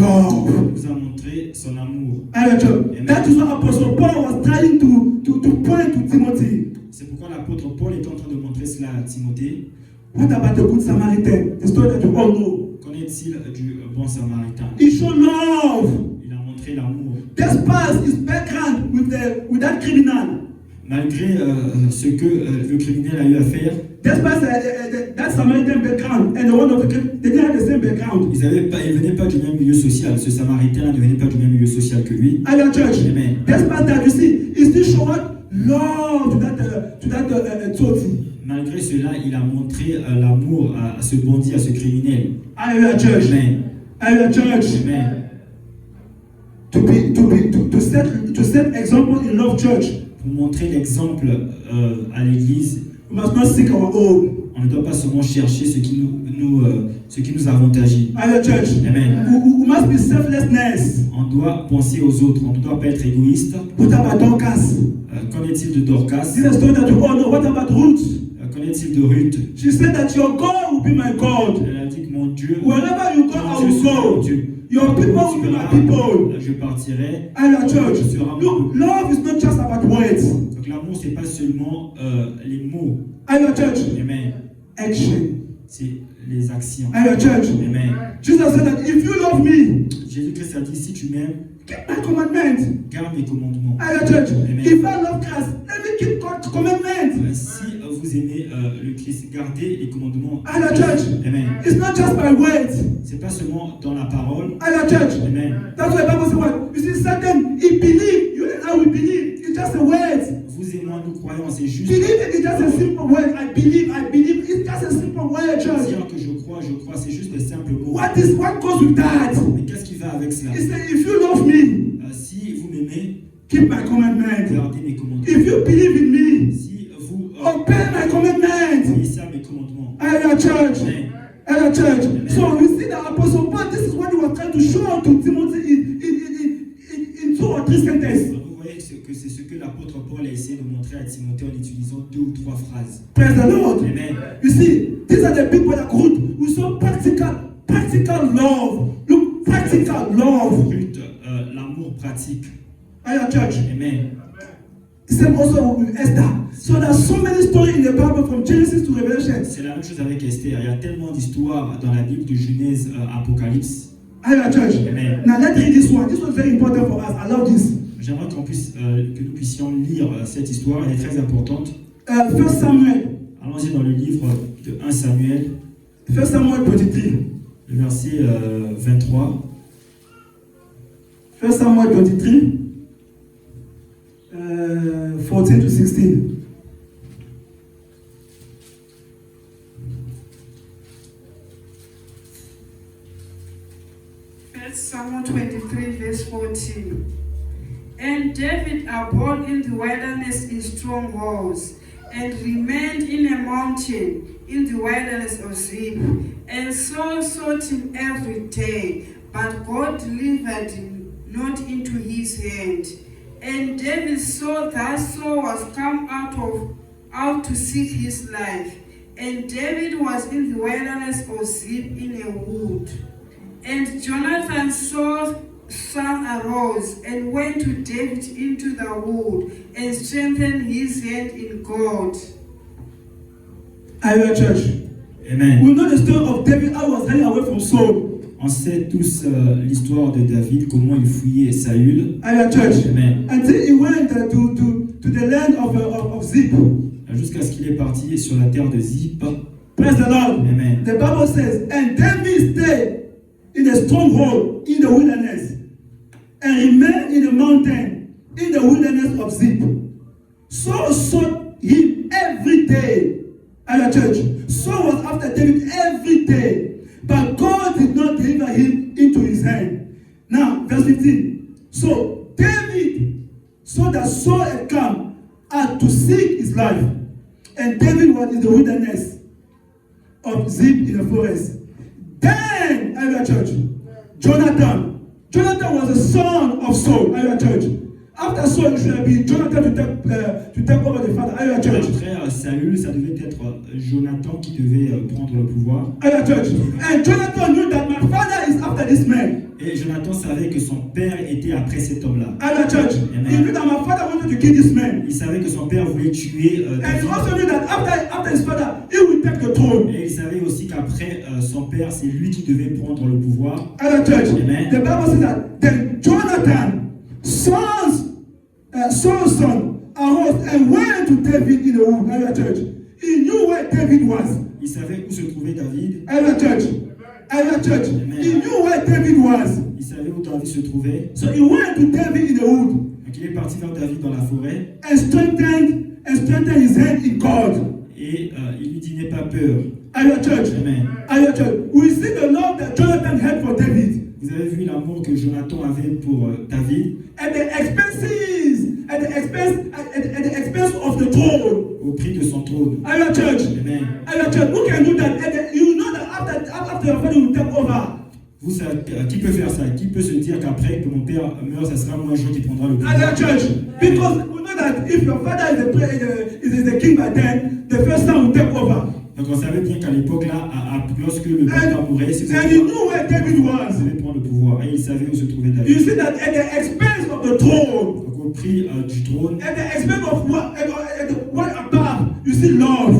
nous a montré son amour. Hallelujah, church. Amen. That is what Apostle Paul was trying to point to Timothy. C'est pourquoi l'apôtre Paul est en train de montrer cela à Timothée. What about the Good Samaritan? The story that you all know. Qu'en est-il du bon samaritain? He showed love. Il a montré l'amour. Despite his background with that criminal. Malgré ce que le criminel a eu à faire, Despite that Samaritan background and the one of the criminal, they didn't have the same background. il ne venait pas du même milieu social. Ce samaritain ne venait pas du même milieu social que lui. Hallelujah, church. Amen. Despite that, you see, he still showed love to that Tsotsi. Malgré cela, il a montré l'amour à ce bandit, à ce criminel. Hallelujah, church. Amen. Hallelujah, church. Amen. To set example in love, church. Pour montrer l'exemple à l'église, We must not seek our own. on ne doit pas seulement chercher ce qui nous avantage. Hallelujah, church. Amen. We must be selflessness. On doit penser aux autres, on ne doit pas être égoïste. What about Dorcas? Qu'en est-il de Dorcas? This is a story that you all know. What about Ruth? Qu'en est-il de Ruth? She said that your God will be my God. Elle a dit que mon Dieu, Wherever you go, I Dieu will sera mon go. Dieu. Your people will be my people. Là, je partirai. Hallelujah, church. Je serai mon Look, peuple. love is not just about words. Donc l'amour, c'est pas seulement les mots. Hallelujah, church. Amen. Action. c'est les actions. Are you a church? Amen. Jesus said that if you love me, Jésus-Christ a dit, si tu m'aimes, keep my commandments. garde mes commandements. Are you a church? Amen. If I love Christ, let me keep God's commandments. Si vous aimez le Christ, gardez les commandements. Are you a church? Amen. It's not just by words. C'est pas seulement dans la parole. Are you a church? Amen. That's why the Bible says what? You see, Satan, he believe. You and I will believe. It's just a word. Vous et moi, nous croyons, c'est juste. Believe is just a simple word. I believe. It's just a simple word, church. Dire que je crois, c'est juste des simples mots. What goes with that? Mais qu'est-ce qui va avec cela? He said, if you love me, Si vous m'aimez, keep my commandments. gardez mes commandements. If you believe in me, Si vous obey my commandments. obéissez à mes commandements. Are you a church? Amen. Are you a church? So we see the Apostle Paul, this is what he was trying to show to Timothy in 2 or 3 sentences. Vous voyez que c'est ce que l'apôtre Paul a essayé de montrer à Timothée en utilisant 2 ou 3 phrases. Praise the Lord. Amen. You see, these are the people that could with so practical love. Look, practical love. Fruit, l'amour pratique. Are you a church? Amen. Same also with Esther. So there's so many stories in the Bible from Genesis to Revelation. C'est la même chose avec Esther. Il y a tellement d'histoires dans la Bible de Genèse à Apocalypse. Are you a church? Amen. Now let's read this one. This was very important for us. I love this. J'aimerais que nous puissions lire cette histoire. Elle est très importante. 1 Samuel. Allons-y dans le livre de 1 Samuel, 1 Samuel 23. le verset 23. 1 Samuel 23. 14 to 16. Psalm 23, verse 14. And David abode in the wilderness in strongholds, and remained in a mountain in the wilderness of Ziph. And Saul sought him every day, but God delivered him not into his hand. And David saw that Saul was come out to seek his life. And David was in the wilderness of Ziph in a wood. And Jonathan, Saul's son, arose and went to David into the wood and strengthened his hand in God. Are you a church? Amen. We know the story of David. I was running away from Saul. On sait tous l'histoire de David, comment il fuyait Saül. Are you a church? Amen. Until he went to the land of Ziph. Jusqu'à ce qu'il est parti sur la terre de Ziph. Praise the Lord. Amen. The Bible says, and David stayed in a stronghold in the wilderness and remained in the mountain in the wilderness of Ziph. Saul sought him every day. Are you a church? Saul was after David every day. But God did not deliver him into his hand. Now, verse 15. So David saw that Saul had come out to seek his life. And David was in the wilderness of Ziph in the forest. Then, are you a church? Jonathan was the son of Saul. Are you a church? After Saul, it should be Jonathan to take over the father. Are you a church? Après Saül, ça devait être Jonathan qui devait prendre le pouvoir. Are you a church? And Jonathan knew that my father is after this man. Et Jonathan savait que son père était après cet homme-là. Are you a church? Amen. He knew that my father wanted to kill this man. Il savait que son père voulait tuer And he David. also knew that after his father, he will take the throne. Et il savait aussi qu'après son père, c'est lui qui devait prendre le pouvoir. Are you a church? Amen. The Bible says that then Jonathan, Saul's son, arose and went to David in the wood. Are you a church? He knew where David was. Il savait où se trouvait David. Are you a church? Are you a church? Amen. He knew where David was. Il savait où David se trouvait. So he went to David in the wood Donc il est parti vers David dans la forêt. and strengthened his hand in God. Et il lui dit n'aie pas peur. Are you a church? Amen. Are you a church? We see the love that Jonathan had for David. Vous avez vu l'amour que Jonathan avait pour David At the expense of the throne. au prix de son trône. Are you a church? Amen. Are you a church? Who can do that? You know that after your father will take over. Vous, qui peut faire ça? Qui peut se dire qu'après que mon père meurt, ça sera moi un jour qui prendra le Are you a pouvoir? church? Because we know that if your father is the king by then, the first son will take over. Donc on savait bien qu'à l'époque là, lorsque le père mourait, c'est And he knew where David was. devait prendre le pouvoir. Et il savait où se trouvait You David. see that at the expense of the throne, Donc au prix du trône, at the expense of what above, you see love.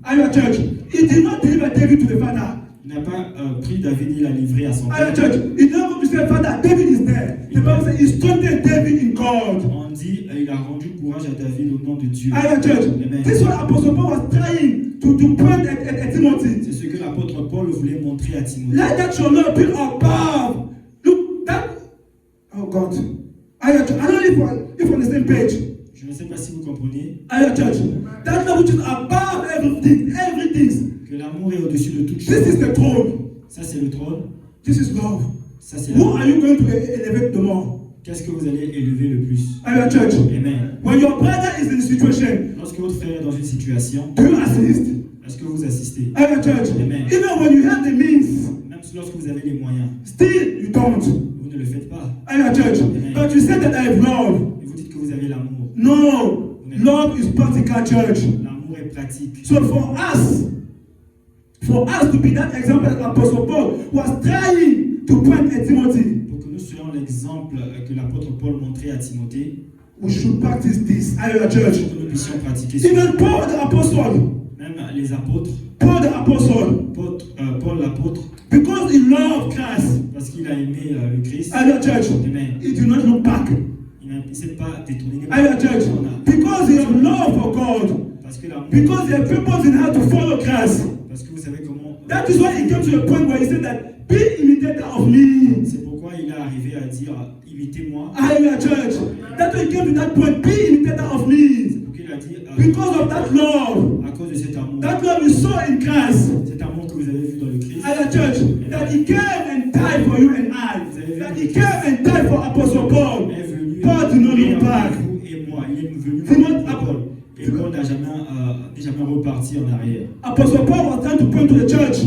Are you a church? He He did not deliver David to the father. Il n'a pas pris David et l'a livré à son Our père. church, he did not go to say, Father, David is there. The Bible says he strengthened David in God. On dit il a rendu courage à David au nom de Dieu. Our church, Amen. this is what Apostle Paul was trying to point at Timothy. C'est ce que l'apôtre Paul voulait montrer à Timothée. Let that your love be above. Look, that. Oh God. Our church, I don't know if you're on the same page. Je ne sais pas si vous comprenez Our church, that love which is above everything, everything. que l'amour est au-dessus de toute This chose. is the throne. Ça c'est le trône. This is love. Ça c'est Who l'amour. are you going to elevate the more? Qu'est-ce que vous allez élever le plus? Our church, Amen. when your brother is in a situation, Lorsque votre frère est dans une situation, do you assist? est-ce que vous assistez? Our church, Amen. even when you have the means, Même si lorsque vous avez les moyens, still you don't. vous ne le faites pas. Our church, but you said that I have love. Et vous dites que vous avez l'amour. No, love is practical, church. L'amour est pratique. So for us to be that example that Apostle Paul was trying to point at Timothy, Pour que nous soyons l'exemple que l'apôtre Paul montrait à Timothée, we should practice this. Our church, que nous puissions pratiquer cela. even Paul the apostle, Même les apôtres, Paul the apostle, Paul l'apôtre, because he loved Christ. parce qu'il a aimé le Christ, Our church, Amen. he did not look back. Il ne s'est pas détourné. Our church, because he had love for God, Parce que l'amour, because he had purpose in how to follow Christ. parce que vous savez comment. That is why he came to the point where he said that, be imitator of me. C'est pourquoi il est arrivé à dire imitez-moi. Our church, that's why he came to that point, be imitator of me. Donc il a dit Because of that love. à cause de cet amour, That love we saw in Christ. cet amour que vous avez vu dans le Christ, Our church, that he came and died for you and I. That he came and died for Apostle Paul. est venu Paul did not look back. vous et moi. Il est venu Timothy- pour Paul. Et Paul n'a jamais reparti en arrière. Apostle Paul was trying to point to the church.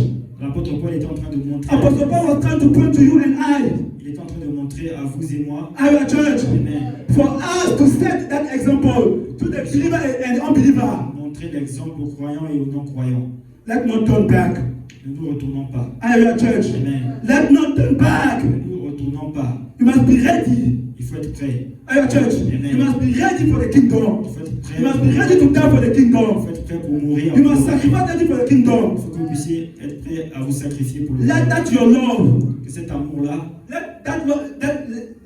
L'apôtre Paul était en train de montrer. Apostle Paul was trying to point to you and I. Il est en train de montrer à vous et moi. Our church, Amen. for us to set that example to the believer and unbeliever. Montrer l'exemple aux croyants et aux non-croyants. Let not turn back. Ne nous retournons pas. Our church, Amen. let not turn back. Ne nous retournons pas. You must be ready. Il faut être prêt. Our church, Amen. you must be ready for the kingdom. Il faut être prêt. You must be ready to die for the Il kingdom. faut être prêt pour mourir. You must sacrifice ready for the kingdom. Il faut que vous puissiez être prêt à vous sacrifier pour le Let royaume. that your love, Que cet amour-là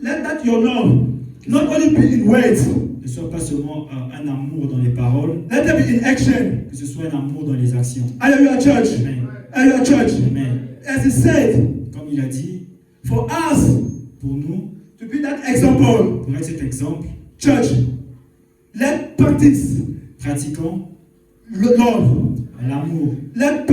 let that your love not only be in words, ne soit pas seulement un amour dans les paroles, let it be in action. que ce soit un amour dans les actions. Hallelujah, church. Amen. Hallelujah, church. Amen. As he said, Comme il a dit, for us pour nous, to be that example, pour être cet exemple, church, let practice pratiquons love. l'amour. Let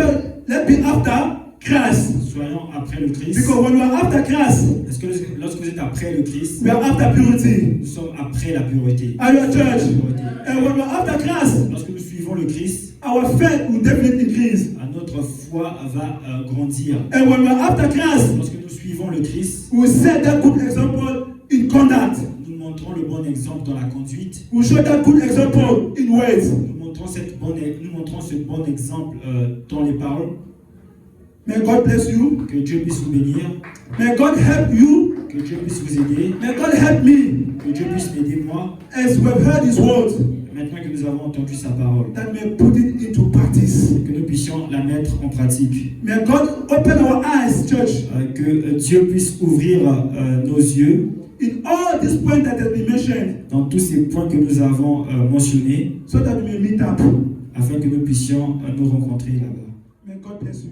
be after Christ. Soyons après le Christ. Because when we are after Christ, Est-ce que lorsque vous êtes après le Christ, we are after purity. nous sommes après la pureté? Hallelujah, church. And when we are after Christ, Lorsque nous suivons le Christ, our faith will definitely increase. notre foi va grandir. And when we are after Christ, Lorsque nous suivons le Christ, we set that good example in conduct. nous montrons le bon exemple dans la conduite. We show that good example in words. Nous montrons ce bon exemple dans les paroles. May God bless you. Que Dieu puisse vous bénir. May God help you. Que Dieu puisse vous aider. May God help me Que Dieu puisse m'aider moi. as we have heard His words, Maintenant que nous avons entendu sa parole. that may put it into practice. Que nous puissions la mettre en pratique. May God open our eyes, church, Que Dieu puisse ouvrir nos yeux in all these points that have been mentioned, dans tous ces points que nous avons mentionnés, so that we may meet up. afin que nous puissions nous rencontrer là-bas. May God bless you.